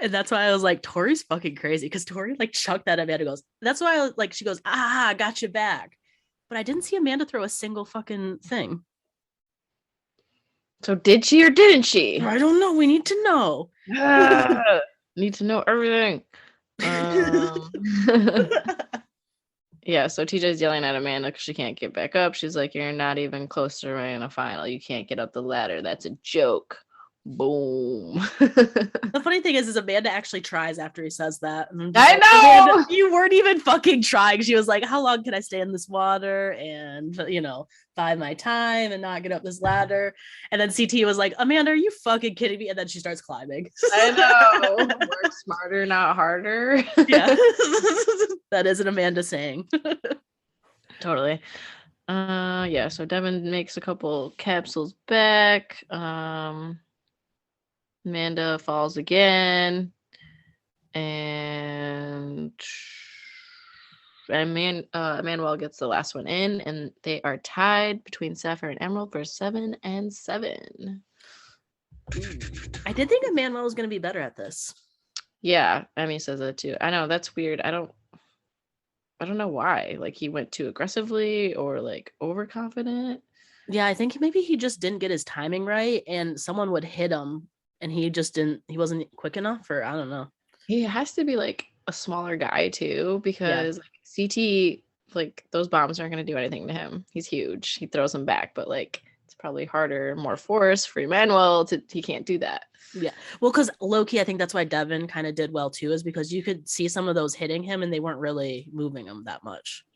And that's why I was like, Tori's fucking crazy because Tori like chucked that Amanda goes. That's why I was like, she goes, I got you back. But I didn't see Amanda throw a single fucking thing. So did she or didn't she? I don't know. We need to know. Need to know everything. Yeah, so TJ's yelling at Amanda because she can't get back up. She's like, you're not even close to winning a final. You can't get up the ladder. That's a joke. Boom. The funny thing is Amanda actually tries after he says that. I know! Amanda, you weren't even fucking trying. She was like, how long can I stay in this water and, bide my time and not get up this ladder? And then CT was like, Amanda, are you fucking kidding me? And then she starts climbing. I know. Work smarter, not harder. Yeah. That is an Amanda saying. Totally. Yeah, so Devin makes a couple capsules back. Amanda falls again, and Emmanuel gets the last one in, and they are tied between Sapphire and Emerald for 7 and 7. I did think Emmanuel was going to be better at this. Yeah, Emmy says that too. I know, that's weird. I don't know why. Like, he went too aggressively or like overconfident. Yeah, I think maybe he just didn't get his timing right, and someone would hit him. And he wasn't quick enough, or I don't know. He has to be like a smaller guy too, because like CT, like those bombs aren't going to do anything to him. He's huge. He throws them back, but like it's probably harder, more force for Emmanuel he can't do that. Yeah. Well, because low-key, I think that's why Devin kind of did well too, is because you could see some of those hitting him and they weren't really moving him that much.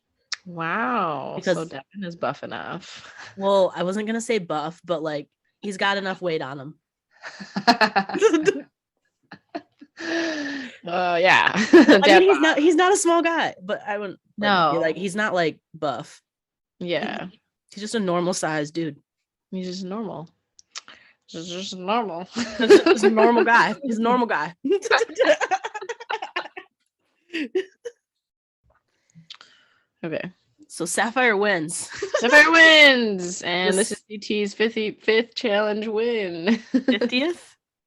Wow. So Devin is buff enough. Well, I wasn't going to say buff, but like he's got enough weight on him. Yeah. I mean, he's not a small guy, but I wouldn't be like he's not like buff. Yeah. He's just a normal sized dude. He's just normal. Just normal. He's a normal guy. He's a normal guy. Okay. So Sapphire wins. Sapphire wins, and this is CT's fifth challenge win. 50th?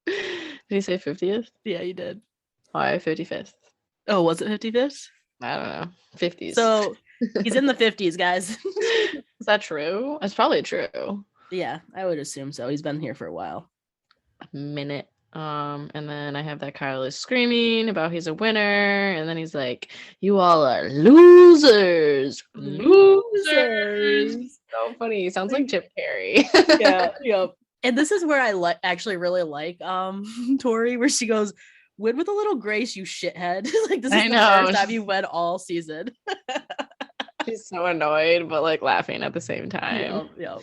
Did he say 50th? Yeah, you did. Why 55th? Oh, was it 55th? I don't know. 50s. So he's in the 50s, guys. Is that true? It's probably true. Yeah, I would assume so. He's been here for a while. A minute. And then I have that Kyle is screaming about he's a winner, and then he's like, "You all are losers, losers." So funny. He sounds like Jim Carrey. Yeah. And this is where I actually really like Tori, where she goes, "Win with a little grace, you shithead." Like this is I the know. first time you win all season. She's so annoyed, but like laughing at the same time. Yeah.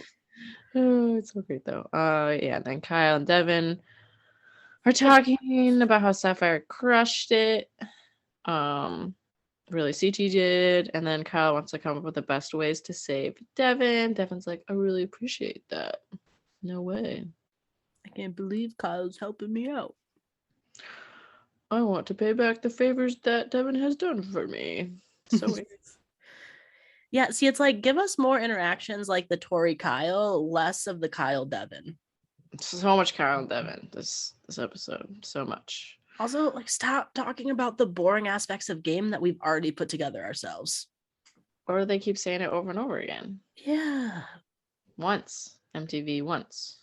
Oh, it's so great though. Yeah, and then Kyle and Devin are talking about how Sapphire crushed it. Really CT did, and then Kyle wants to come up with the best ways to save Devin. Devin's like, I really appreciate that. No way. I can't believe Kyle's helping me out. I want to pay back the favors that Devin has done for me. So weird. Yeah, see, it's like give us more interactions like the Tori Kyle, less of the Kyle Devin. So much Kyle and Devin this episode. So much. Also, like stop talking about the boring aspects of game that we've already put together ourselves. Or they keep saying it over and over again. Yeah. Once. MTV once.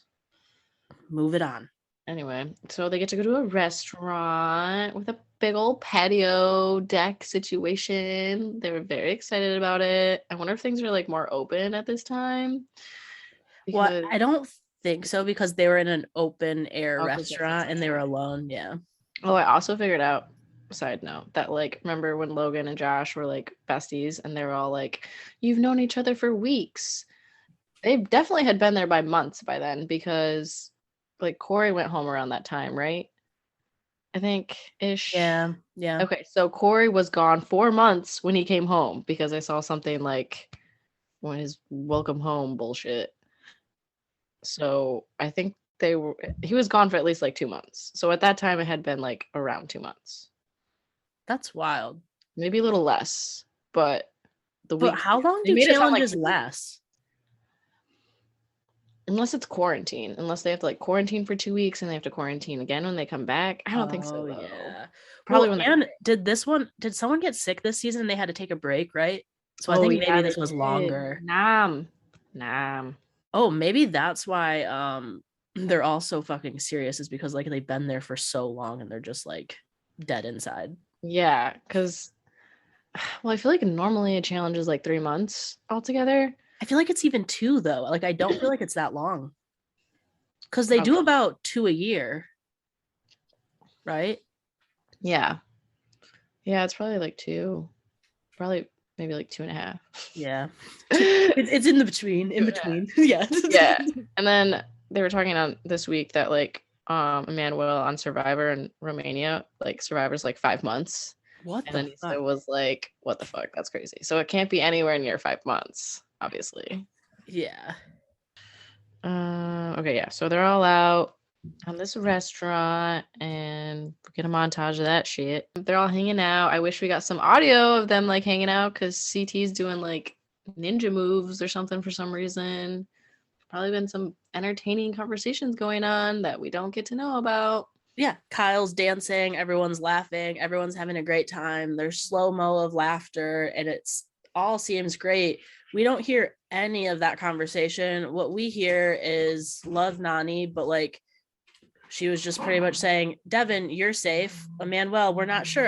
Move it on. Anyway, so they get to go to a restaurant with a big old patio deck situation. They were very excited about it. I wonder if things are like more open at this time. Well, I don't think so because they were in an open air restaurant and they were alone. Yeah. Oh, I also figured out, side note, that like, remember when Logan and Josh were like besties and they were all like, you've known each other for weeks. They definitely had been there by months by then because like Corey went home around that time, right? I think ish. Yeah. Okay, so Corey was gone 4 months when he came home because I saw something like when his welcome home bullshit. So I think he was gone for at least like 2 months. So at that time it had been like around 2 months. That's wild. Maybe a little less, but how long do challenges last? Unless it's quarantine, unless they have to like quarantine for 2 weeks and they have to quarantine again when they come back. I don't think so. Though. Yeah. Probably did someone get sick this season and they had to take a break, right? So I think maybe this was longer. Nam. Oh, maybe that's why they're all so fucking serious is because like they've been there for so long and they're just like dead inside. Yeah, because I feel like normally a challenge is like 3 months altogether. I feel like it's even 2 though. Like I don't feel like it's that long. Because they do about 2 a year. Right? Yeah. Yeah, it's probably like 2. Probably maybe like 2.5. Yeah. It's in between. Yeah. Yeah. And then they were talking on this week that like Emmanuel on Survivor in Romania, like Survivor's like 5 months. What? And then Issa was like, what the fuck? That's crazy. So it can't be anywhere near 5 months, obviously. Yeah. Okay, yeah. So they're all out on this restaurant and we get a montage of that shit. They're all hanging out. I wish we got some audio of them like hanging out because CT's doing like ninja moves or something for some reason. Probably been some entertaining conversations going on that we don't get to know about. Yeah, Kyle's dancing, everyone's laughing, everyone's having a great time. There's slow-mo of laughter and it's all seems great. We don't hear any of that conversation. What we hear is love Nani, but like she was just pretty much saying, Devin, you're safe. Emmanuel, we're not sure.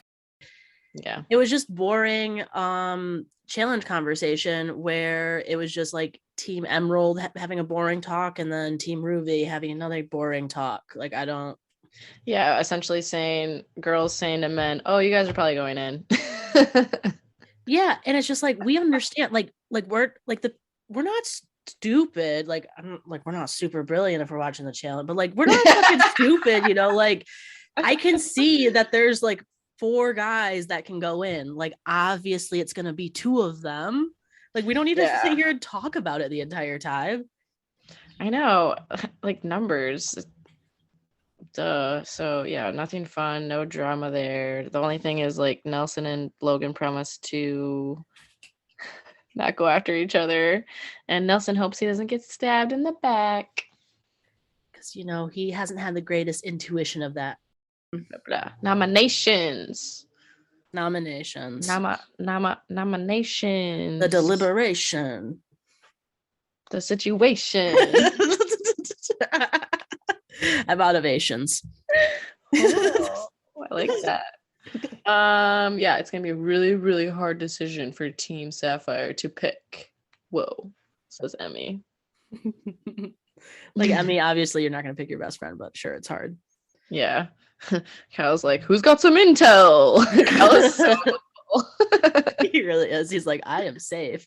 Yeah. It was just boring challenge conversation where it was just like Team Emerald having a boring talk and then Team Ruby having another boring talk. Like I don't. Yeah, essentially saying girls saying to men, "Oh, you guys are probably going in." Yeah, and it's just like we understand, like we're not stupid. Like I'm like we're not super brilliant if we're watching the challenge, but like we're not fucking stupid, you know. Like I can see that there's like 4 guys that can go in. Like obviously, it's gonna be 2 of them. Like we don't need to sit here and talk about it the entire time. I know, like numbers. Duh. So yeah, nothing fun, no drama there. The only thing is like Nelson and Logan promised to not go after each other, and Nelson hopes he doesn't get stabbed in the back because you know he hasn't had the greatest intuition of that. Blah, blah. Nominations. Nominations. Nominations. The deliberation. The situation. I'm out of Asians. Oh, I like that. Yeah, it's gonna be a really, really hard decision for Team Sapphire to pick. Whoa, says Emmy. Like Emmy, obviously you're not gonna pick your best friend, but sure, it's hard. Yeah. Kyle's like, who's got some intel? Kyle is so He really is. He's like, I am safe.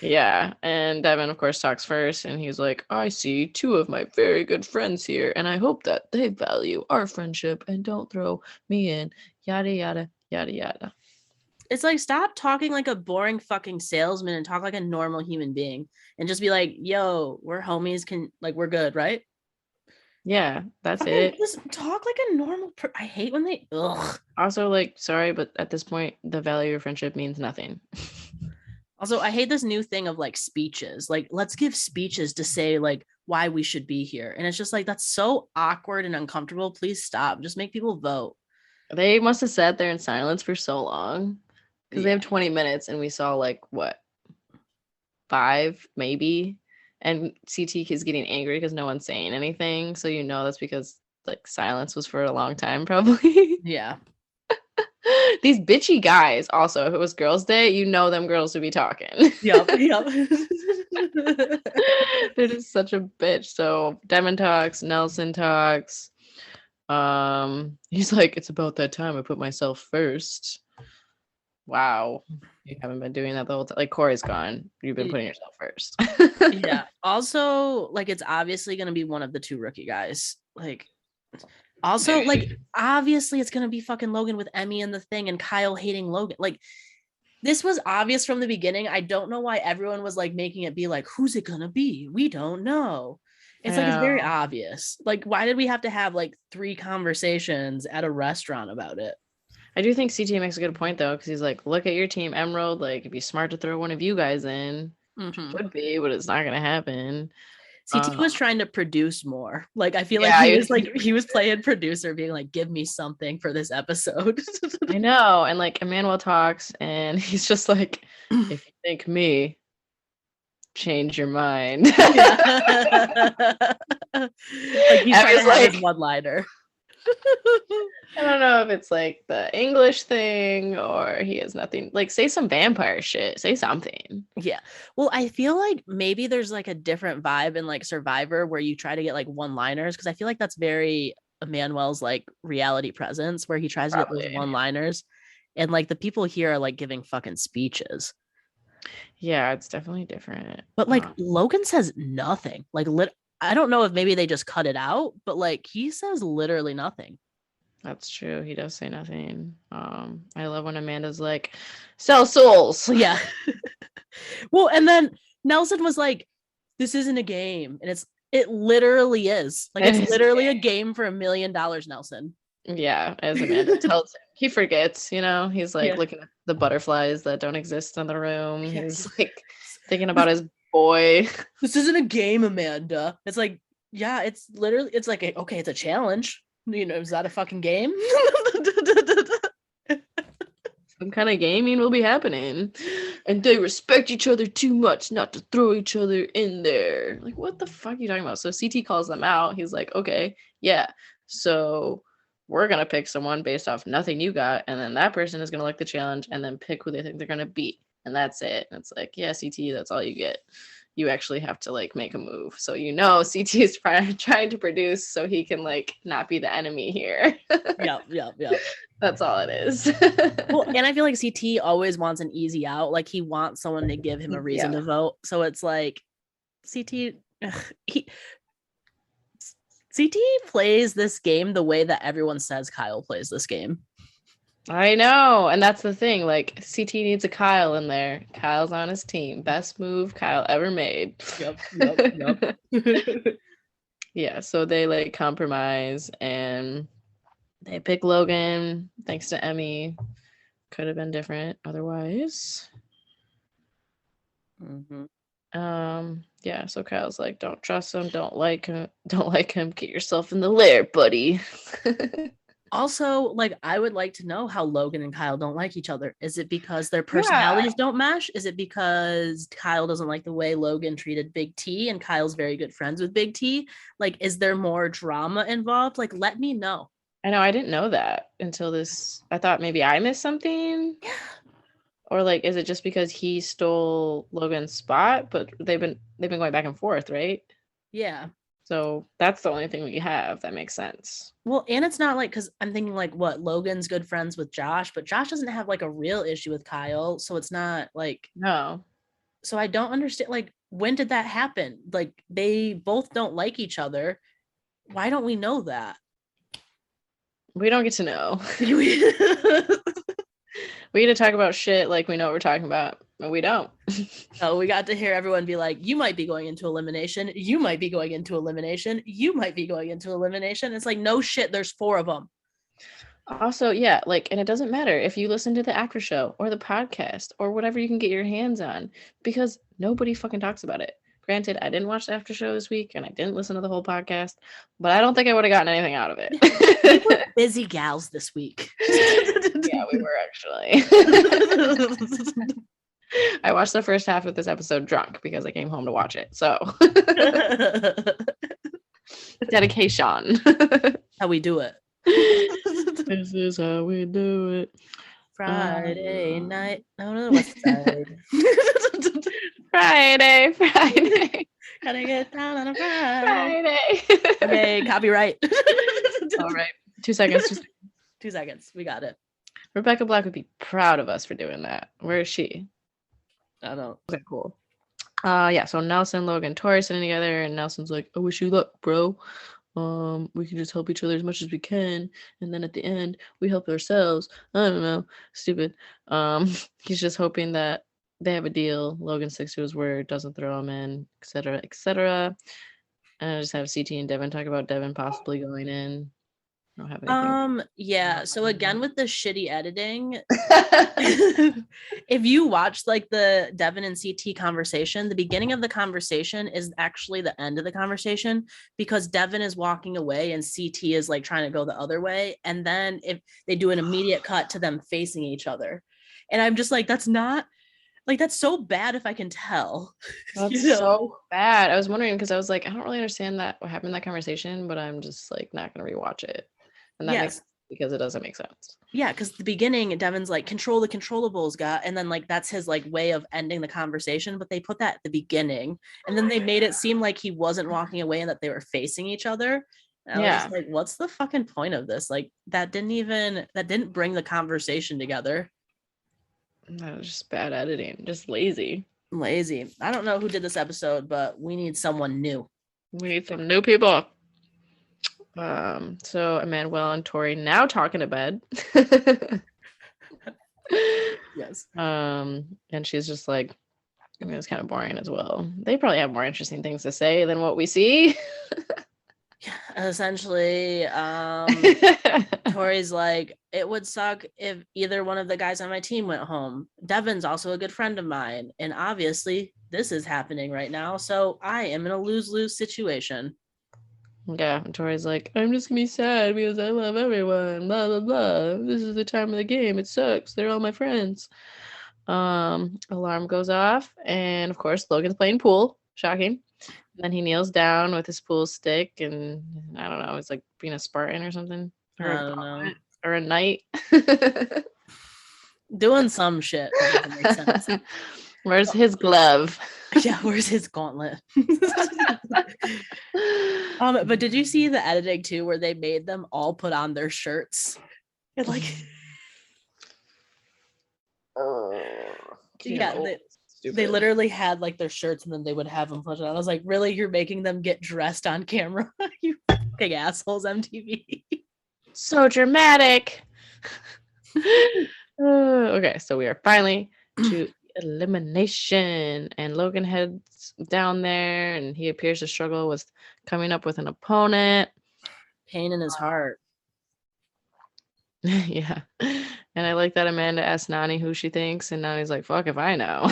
Yeah, and Devin, of course, talks first, and he's like, I see two of my very good friends here, and I hope that they value our friendship and don't throw me in, yada, yada, yada, yada. It's like, stop talking like a boring fucking salesman and talk like a normal human being and just be like, yo, we're homies, we're good, right? Yeah, that's fucking it. Just talk like a normal I hate when they, ugh. Also, like, sorry, but at this point, the value of friendship means nothing. Also, I hate this new thing of like speeches. Like, let's give speeches to say like why we should be here. And it's just like, that's so awkward and uncomfortable. Please stop. Just make people vote. They must have sat there in silence for so long because they have 20 minutes and we saw like what, 5 maybe. And CT is getting angry because no one's saying anything. So you know that's because like silence was for a long time, probably. Yeah. These bitchy guys also, if it was girls' day, you know them girls would be talking. Yep. They're just such a bitch. So Devin talks, Nelson talks. He's like, it's about that time I put myself first. Wow. You haven't been doing that the whole time. Like, Corey's gone. You've been putting yourself first. Yeah. Also, like, it's obviously going to be one of the two rookie guys. Like, also, like, obviously it's going to be fucking Logan with Emmy and the thing and Kyle hating Logan. Like, this was obvious from the beginning. I don't know why everyone was, like, making it be like, who's it going to be? We don't know. It's like, it's very obvious. Like, why did we have to have, like, 3 conversations at a restaurant about it? I do think CT makes a good point, though, because he's like, look at your team, Emerald. Like, it'd be smart to throw one of you guys in. Would be, but it's not going to happen. CT was trying to produce more. Like, I feel like he was playing producer, being like, give me something for this episode. I know. And like Emmanuel talks and he's just like, if you think me, change your mind. Like, he's trying to have his one-liner. I don't know if it's like the English thing or he has nothing. Like, say some vampire shit. Say something. Yeah. Well, I feel like maybe there's like a different vibe in like Survivor where you try to get like one-liners, because I feel like that's very Emmanuel's like reality presence, where he tries to get those one-liners, and like the people here are like giving fucking speeches. Yeah, it's definitely different. But like Logan says nothing. Like, I don't know if maybe they just cut it out, but like he says literally nothing. That's true. He does say nothing. I love when Amanda's like, sell souls. Yeah. Well, and then Nelson was like, this isn't a game. And it literally is. Like, it's literally a game for $1 million, Nelson. Yeah, as Amanda tells him. He forgets, you know, he's like looking at the butterflies that don't exist in the room. Yeah. He's like thinking about his boy. This isn't a game, Amanda. It's like, yeah, it's literally, it's like, okay, it's a challenge. You know, is that a fucking game? Some kind of gaming will be happening. And they respect each other too much not to throw each other in there. Like, what the fuck are you talking about? So CT calls them out. He's like, okay, yeah. So we're going to pick someone based off nothing you got. And then that person is going to like the challenge and then pick who they think they're going to beat. And that's it. And it's like, yeah, CT, that's all you get. You actually have to like make a move. So, you know, CT is trying to produce so he can like not be the enemy here. Yep. That's all it is. Well, and I feel like CT always wants an easy out. Like, he wants someone to give him a reason to vote. So it's like CT plays this game the way that everyone says Kyle plays this game. I know. And that's the thing. Like, CT needs a Kyle in there. Kyle's on his team. Best move Kyle ever made. Yep. Yeah, so they like compromise and they pick Logan thanks to Emmy. Could have been different otherwise. Yeah, so Kyle's like, don't trust him, don't like him, get yourself in the lair, buddy. Also, like, I would like to know how Logan and Kyle don't like each other. Is it because their Yeah. personalities don't mesh? Is it because Kyle doesn't like the way Logan treated Big T and Kyle's very good friends with Big T? Like, is there more drama involved? Like, let me know. I know, I didn't know that until this. I thought maybe I missed something. Yeah. Or like, is it just because he stole Logan's spot? But they've been going back and forth, right? Yeah. So that's the only thing we have that makes sense. Well, and it's not like, because I'm thinking like, what, Logan's good friends with Josh, but Josh doesn't have like a real issue with Kyle, so it's not like. No. So I don't understand, like, when did that happen? Like, they both don't like each other. Why don't we know that? We don't get to know. We get to talk about shit like we know what we're talking about, but we don't. Oh, we got to hear everyone be like, you might be going into elimination. You might be going into elimination. You might be going into elimination. It's like, no shit, there's 4 of them. Also, yeah, like, and it doesn't matter if you listen to the after show or the podcast or whatever you can get your hands on, because nobody fucking talks about it. Granted, I didn't watch the after show this week and I didn't listen to the whole podcast, but I don't think I would have gotten anything out of it. We were busy gals this week. Yeah, we were actually. I watched the first half of this episode drunk because I came home to watch it. So dedication. How we do it. This is how we do it. Friday night. No, what's Friday? Friday. Gotta get down on a Friday. Friday. Okay, copyright. All right. 2 seconds. 2 seconds. We got it. Rebecca Black would be proud of us for doing that. Where is she? I don't know. Okay, cool. Yeah, so Nelson, Logan, Tori sitting together, and Nelson's like, I wish you luck, bro. We can just help each other as much as we can, and then at the end we help ourselves. I don't know, stupid. He's just hoping that they have a deal. Logan sticks to his word, doesn't throw him in, etc., etc. And I just have CT and Devin talk about Devin possibly going in. I don't have anything. Yeah, so again with the shitty editing, if you watch like the Devin and CT conversation, the beginning of the conversation is actually the end of the conversation, because Devin is walking away and CT is like trying to go the other way, and then if they do an immediate cut to them facing each other, and I'm just like, that's not like, that's so bad if I can tell. That's so bad. I was wondering, because I was like, I don't really understand that what happened in that conversation, but I'm just like not gonna rewatch it. And that makes sense because it doesn't make sense. Yeah, because the beginning, Devin's like, control the controllables, and then like that's his like way of ending the conversation, but they put that at the beginning, and then they made it seem like he wasn't walking away and that they were facing each other. And I was just like, what's the fucking point of this? Like, that didn't bring the conversation together. That was just bad editing, just lazy. I don't know who did this episode, but we need someone new. We need some new people. So Emmanuel and Tori now talking to bed. Yes. And she's just like, I mean, it's kind of boring as well. They probably have more interesting things to say than what we see. Essentially, Tori's like, it would suck if either one of the guys on my team went home. Devin's also a good friend of mine, and obviously this is happening right now, so I am in a lose-lose situation. Yeah, and Tori's like, I'm just gonna be sad because I love everyone, blah blah blah. This is the time of the game. It sucks. They're all my friends. Alarm goes off, and of course Logan's playing pool. Shocking. And then he kneels down with his pool stick, and I don't know, it's like being a Spartan or something. Or I don't know. Or a knight. Doing some shit that doesn't make sense. Where's his glove? Yeah, where's his gauntlet? But did you see the editing too, where they made them all put on their shirts? And like, yeah, they literally had like their shirts, and then they would have them put on. I was like, really, you're making them get dressed on camera? You fucking assholes, MTV. So dramatic. Okay, so we are finally to elimination, and Logan heads down there, and he appears to struggle with coming up with an opponent. Pain in his heart. Yeah. And I like that Amanda asked Nani who she thinks, and Nani's like, fuck if I know.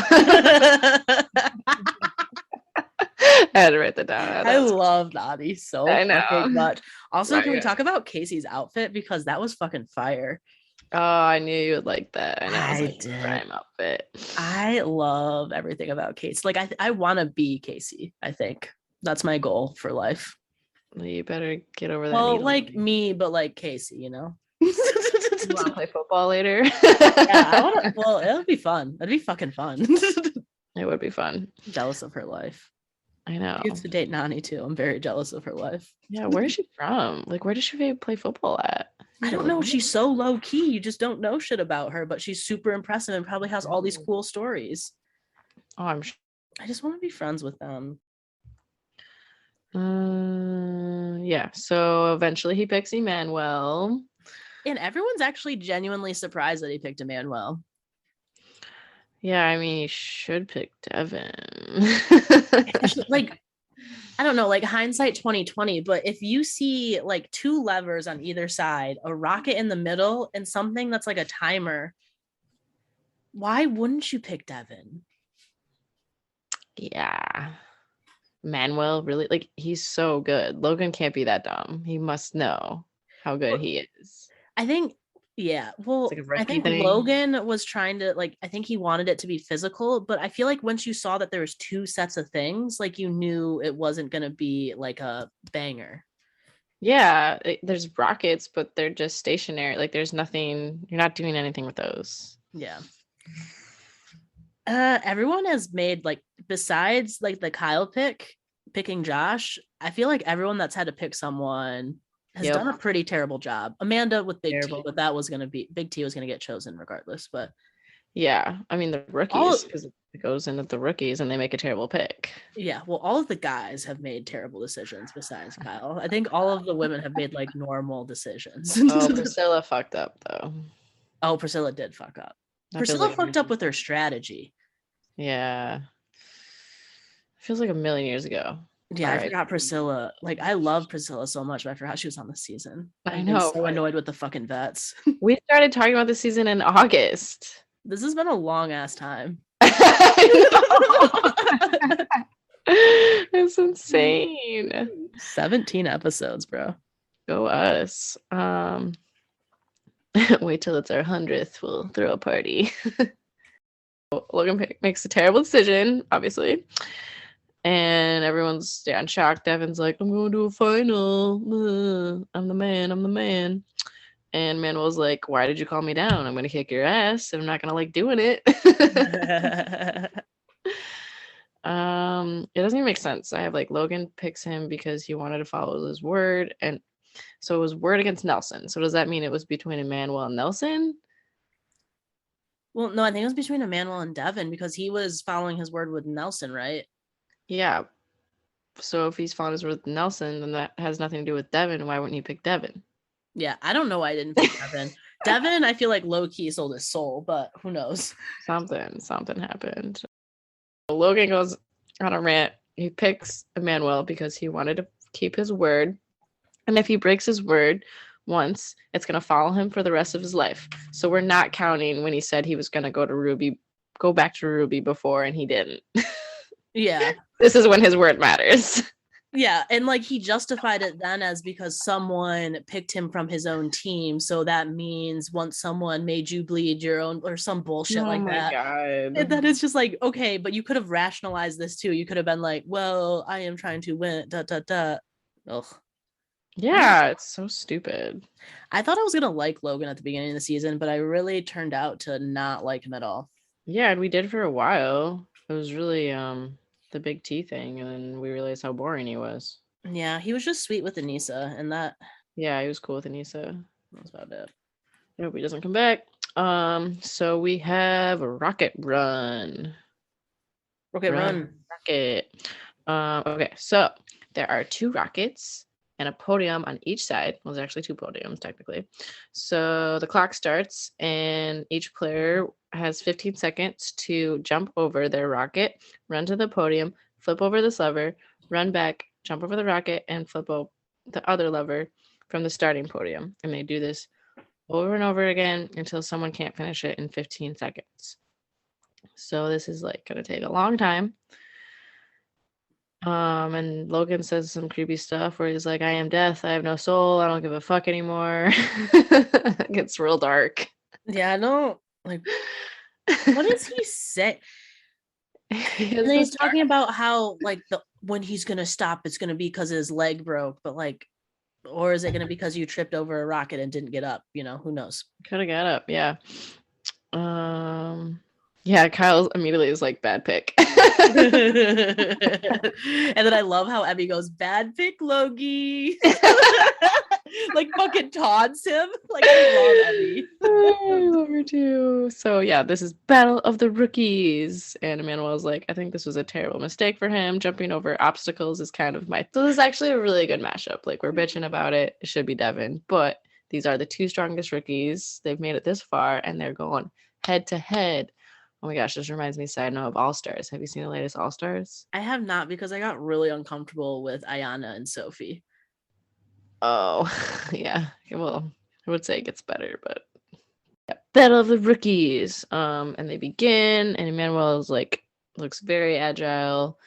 had to write that down. I love Nani so I know. fucking much. Also, Right, can we yeah. talk about Casey's outfit? Because that was fucking fire. Oh, I knew you would like that. I know. It's I like did. prime outfit. I love everything about Casey. Like I want to be Casey. I think that's my goal for life. You better get over that Well, needle. like me, but like Casey, you know. You want to play football later? Yeah, I want to. Well, it'll be fun. It'd be fucking fun. It would be fun. Jealous of her life. I know. She gets to date Nani too. I'm very jealous of her life. Yeah, where is she from? Like, where does she play football at? I don't know. She's so low key. You just don't know shit about her, but she's super impressive and probably has all these cool stories. Oh, I'm sure. I just want to be friends with them. Yeah. So eventually he picks Emmanuel. And everyone's actually genuinely surprised that he picked Emmanuel. Yeah, I mean, he should pick Devin. Like, I don't know, like hindsight 2020, but if you see like two levers on either side, a rocket in the middle, and something that's like a timer, why wouldn't you pick Devin? Yeah. Manuel, really? Like, he's so good. Logan can't be that dumb. He must know how good he is. I think, yeah. Well, It's like a I rookie think thing. Logan was trying to, like, I think he wanted it to be physical, but I feel like once you saw that there was two sets of things, like you knew it wasn't going to be like a banger. Yeah, there's rockets, but they're just stationary. Like, there's nothing, you're not doing anything with those. Yeah. Everyone has made, like, besides like the Kyle picking Josh, I feel like everyone that's had to pick someone has done a pretty terrible job. Amanda with Big T, but that was gonna be Big T was gonna get chosen regardless. But yeah, I mean the rookies, because it goes into the rookies and they make a terrible pick. Yeah, well, all of the guys have made terrible decisions besides Kyle. I think all of the women have made like normal decisions. Oh, Priscilla fucked up though. Oh, Priscilla did fuck up. Priscilla fucked up with her strategy. Yeah. Feels like a million years ago. Yeah, I forgot Priscilla. Like, I love Priscilla so much, but I forgot she was on the season. I know. I'm so annoyed with the fucking vets. We started talking about the season in August. This has been a long ass time. It's insane. 17 episodes, bro. Go us. Wait till it's our 100th. We'll throw a party. Logan makes a terrible decision, obviously. And everyone's in shock. Devin's like, I'm going to a final. I'm the man. And Manuel's like, why did you call me down? I'm going to kick your ass, and I'm not going to like doing it. It doesn't even make sense. I have like Logan picks him because he wanted to follow his word. And so it was word against Nelson. So does that mean it was between Emmanuel and Nelson? Well, no, I think it was between Emmanuel and Devin because he was following his word with Nelson, right? Yeah. So if he's following his word with Nelson, then that has nothing to do with Devin. Why wouldn't he pick Devin? Yeah, I don't know why I didn't pick Devin. Devin, I feel like low-key sold his soul, but who knows? Something happened. Logan goes on a rant. He picks Emmanuel because he wanted to keep his word. And if he breaks his word once, it's going to follow him for the rest of his life. So we're not counting when he said he was going to go back to Ruby before, and he didn't. Yeah. This is when his word matters. Yeah, and like he justified it then as because someone picked him from his own team, so that means once someone made you bleed your own or some bullshit like that. God. And that is just like, okay, but you could have rationalized this too. You could have been like, well, I am trying to win. Ugh. Yeah, it's so stupid. I thought I was gonna like Logan at the beginning of the season, but I really turned out to not like him at all. Yeah, and we did for a while. It was really the Big T thing, and then we realized how boring he was. Yeah, he was just sweet with Anissa, and that. Yeah, he was cool with Anissa. That's about it. I hope he doesn't come back. So we have a Rocket Run. Run. Rocket. Okay, so there are 2 rockets and a podium on each side. Well, there's actually 2 podiums technically. So the clock starts, and each player has 15 seconds to jump over their rocket, run to the podium, flip over this lever, run back, jump over the rocket, and flip over the other lever from the starting podium. And they do this over and over again until someone can't finish it in 15 seconds. So this is like going to take a long time. And Logan says some creepy stuff where he's like, I am death, I have no soul, I don't give a fuck anymore. It gets real dark. Yeah, I don't like what does he say? He And has then this he's talking about how like when he's gonna stop, it's gonna be because his leg broke, but like, or is it gonna be because you tripped over a rocket and didn't get up? You know, who knows? could have got up, yeah. Yeah, Kyle immediately is like, bad pick. And then I love how Emmy goes, bad pick, Logie. Like fucking taunts him. Like I love Emmy. I love her too. So yeah, this is Battle of the Rookies. And Emmanuel's like, I think this was a terrible mistake for him. Jumping over obstacles is kind of my. So this is actually a really good mashup. Like we're bitching about it. It should be Devin, but these are the two strongest rookies. They've made it this far, and they're going head to head. Oh my gosh, this reminds me, side note, of All Stars. Have you seen the latest All Stars? I have not, because I got really uncomfortable with Ayana and Sophie. Oh, yeah. Well, I would say it gets better, but yeah. Battle of the Rookies. And they begin, and Emmanuel is like looks very agile,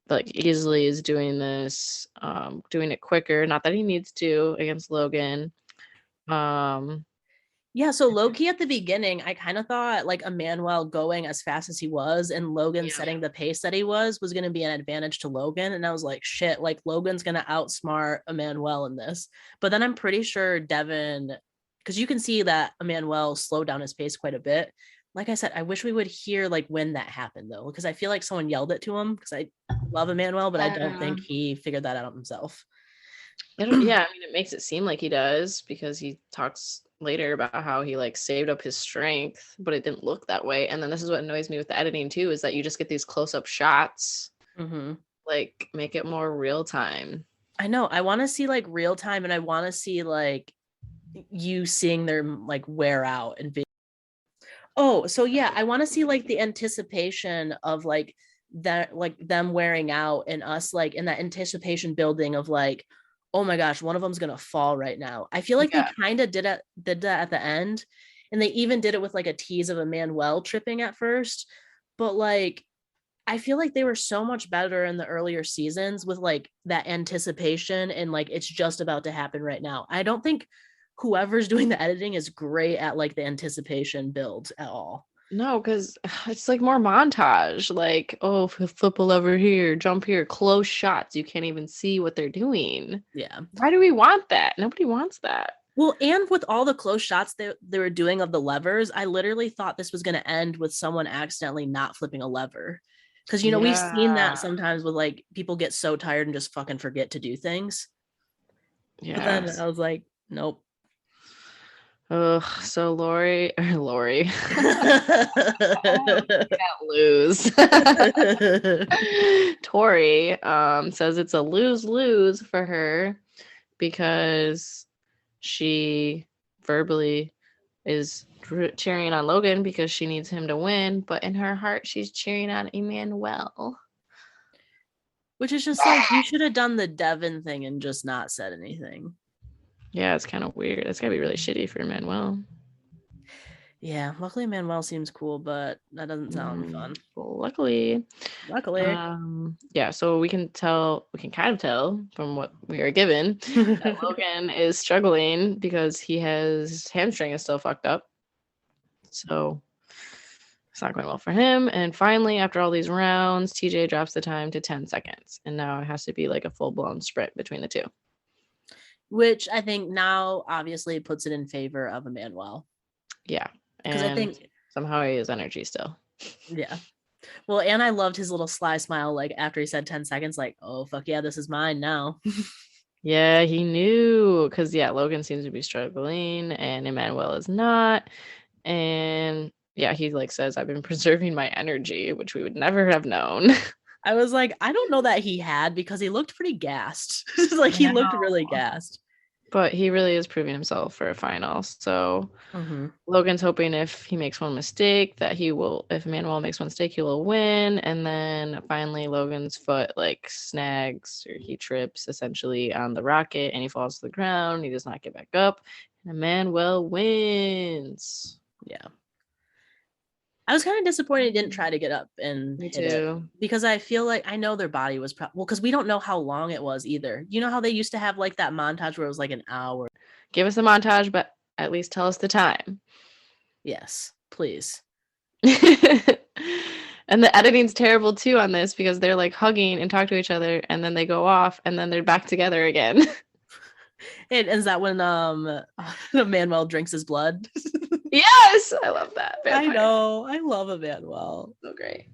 like easily is doing this, doing it quicker. Not that he needs to against Logan. Yeah, so low-key at the beginning, I kind of thought like Emmanuel going as fast as he was and Logan Yeah. setting the pace that he was going to be an advantage to Logan. And I was like, shit, like Logan's going to outsmart Emmanuel in this. But then I'm pretty sure Devin, because you can see that Emmanuel slowed down his pace quite a bit. Like I said, I wish we would hear like when that happened though, because I feel like someone yelled it to him, because I love Emmanuel, but I don't think he figured that out himself. Yeah, I mean, it makes it seem like he does because he talks later about how he like saved up his strength, but it didn't look that way. And then this is what annoys me with the editing too, is that you just get these close-up shots. Mm-hmm. Like, make it more real time. I know. I want to see like real time, and I want to see like you seeing them like wear out and be. Oh, so yeah, I want to see like the anticipation of like that, like them wearing out, and us like in that anticipation building of like, oh my gosh, one of them's gonna fall right now. I feel like they kind of did that at the end, and they even did it with like a tease of Emmanuel tripping at first, but like I feel like they were so much better in the earlier seasons with like that anticipation and like it's just about to happen right now. I don't think whoever's doing the editing is great at like the anticipation build at all. No, because it's like more montage. Like, oh, flip a lever here, jump here, close shots. You can't even see what they're doing. Yeah. Why do we want that? Nobody wants that. Well, and with all the close shots they were doing of the levers, I literally thought this was going to end with someone accidentally not flipping a lever. Because, you know, we've seen that sometimes with like people get so tired and just fucking forget to do things. Yeah. But then I was like, nope. Ugh, so Lori can't lose. Tori says it's a lose-lose for her because she verbally is cheering on Logan because she needs him to win, but in her heart she's cheering on Emmanuel. Which is just like, you should have done the Devin thing and just not said anything. Yeah, it's kind of weird. It's gotta be really shitty for Manuel. Yeah, luckily Manuel seems cool, but that doesn't sound fun. Luckily. Yeah, so we can kind of tell from what we are given that Logan is struggling because his hamstring is still fucked up. So it's not going well for him. And finally, after all these rounds, TJ drops the time to 10 seconds. And now it has to be like a full-blown sprint between the two. Which I think now obviously puts it in favor of Emmanuel. Yeah. Because I think somehow he has energy still. Yeah. Well, and I loved his little sly smile, like after he said 10 seconds, like, oh, fuck yeah, this is mine now. Yeah, he knew. Because, yeah, Logan seems to be struggling and Emmanuel is not. And yeah, he like says, I've been preserving my energy, which we would never have known. I was like, I don't know that he had, because he looked pretty gassed. Like he looked really gassed. But he really is proving himself for a final. So Logan's hoping if he makes one mistake that if Emmanuel makes one mistake, he will win. And then finally Logan's foot like snags or he trips essentially on the rocket and he falls to the ground. He does not get back up. And Emmanuel wins. Yeah. I was kind of disappointed he didn't try to get up and Me hit it, too. because I feel like I know their body was well, because we don't know how long it was either. You know how they used to have like that montage where it was like an hour? Give us a montage, but at least tell us the time. Yes, please. And the editing's terrible too on this because they're like hugging and talk to each other and then they go off and then they're back together again. And is that when Manuel drinks his blood? Yes, I love that. Vampire. I know. I love Manuel. So great.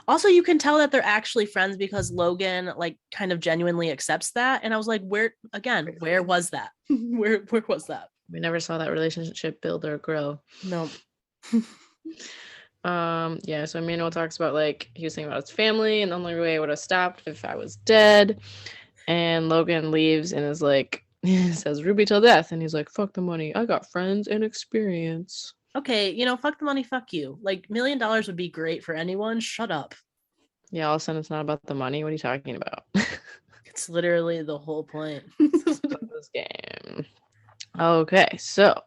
Also, you can tell that they're actually friends because Logan like kind of genuinely accepts that. And I was like, where was that? where was that? We never saw that relationship build or grow. No. Yeah, so Emmanuel talks about like he was thinking about his family and the only way I would have stopped if I was dead. And Logan leaves and is like, says Ruby till death, and he's like, fuck the money, I got friends and experience. Okay, fuck the money, fuck you. Like $1 million would be great for anyone. Shut up. Yeah, all of a sudden it's not about the money. What are you talking about? It's literally the whole point of this game. Okay, so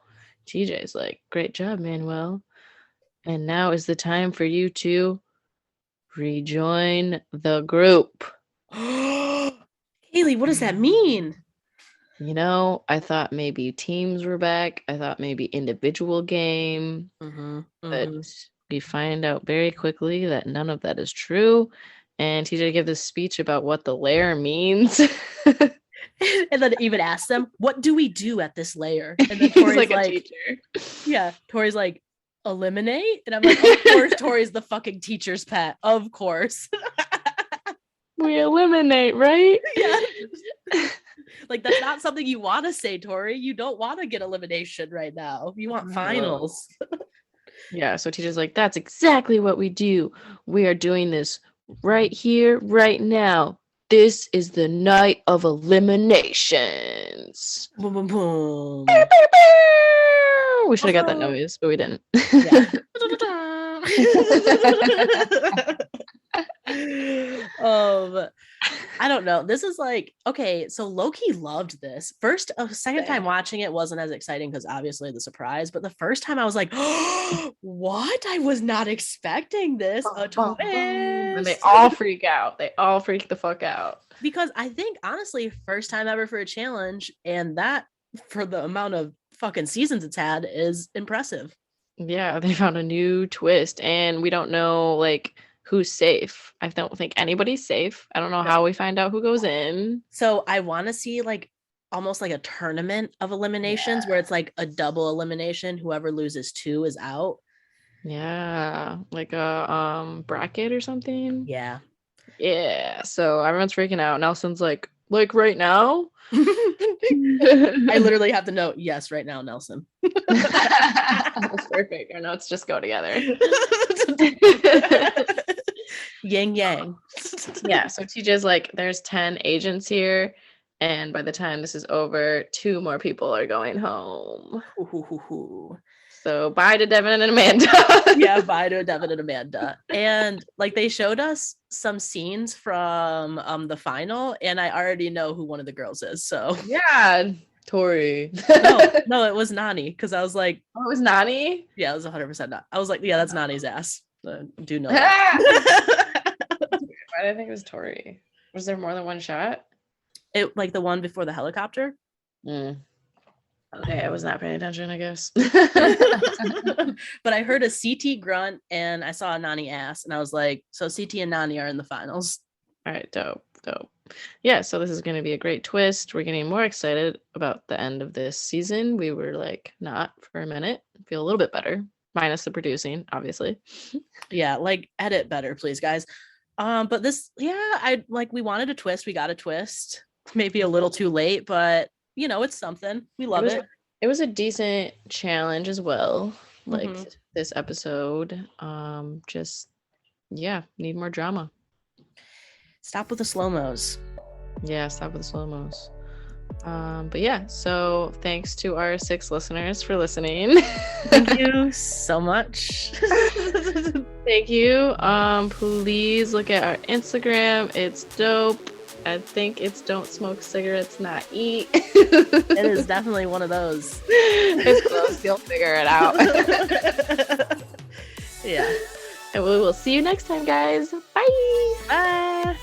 TJ's like, great job, Manuel. And now is the time for you to rejoin the group. Haley, what does that mean? I thought maybe teams were back. I thought maybe individual game. But we find out very quickly that none of that is true. And TJ gave this speech about what the lair means. And then even asked them, what do we do at this lair? And then Tori's like, a teacher. Yeah, Tori's like, eliminate? And I'm like, of course, Tori's the fucking teacher's pet. Of course. We eliminate, right? Yeah. Like, that's not something you want to say, Tori. You don't want to get elimination right now. You want finals. Yeah, so teacher's like, that's exactly what we do. We are doing this right here, right now. This is the night of eliminations. Boom, boom, boom. We should have got that noise, but we didn't. Yeah. I don't know. This is like, okay, so Loki loved this. Second time watching it wasn't as exciting because obviously the surprise, but the first time I was like, oh, what? I was not expecting this. A twist. And they all freak out. They all freak the fuck out. Because I think, honestly, first time ever for a challenge, and that for the amount of fucking seasons it's had is impressive. Yeah, they found a new twist, and we don't know like who's safe. I don't think anybody's safe. I don't know how we find out who goes in. So I want to see like almost like a tournament of eliminations where it's like a double elimination. Whoever loses 2 is out. Yeah, like a bracket or something. Yeah. So everyone's freaking out. Nelson's like right now. I literally have to note, yes, right now, Nelson. That's perfect. Our notes just go together. Yang yang. Yeah, so TJ's like, there's 10 agents here, and by the time this is over, 2 more people are going home. So bye to Devin and Amanda. Yeah, bye to Devin and Amanda. And like they showed us some scenes from the final, and I already know who one of the girls is. So yeah, Tori. no, it was Nani, because I was like, oh, it was Nani? Yeah, it was 100% not. I was like, yeah, that's Nani's ass. Do know that. Why did I think it was Tori? Was there more than one shot? It like the one before the helicopter. Okay, I was not paying attention, I guess. But I heard a CT grunt and I saw a Nani ass, and I was like, so CT and Nani are in the finals. All right, dope. Yeah, so this is going to be a great twist. We're getting more excited about the end of this season. We were like not for a minute. Feel a little bit better, minus the producing, obviously. Yeah, like edit better, please, guys. But this, we wanted a twist. We got a twist. Maybe a little too late, but it's something. We love it. It was a decent challenge as well. Like this episode. Need more drama. Stop with the slow-mos. Yeah, stop with the slow-mos. But yeah, so thanks to our 6 listeners for listening. Thank you so much. Thank you. Please look at our Instagram. It's dope. I think it's don't smoke cigarettes, not eat. It is definitely one of those. It's close. You'll figure it out. Yeah. And we will see you next time, guys. Bye. Bye.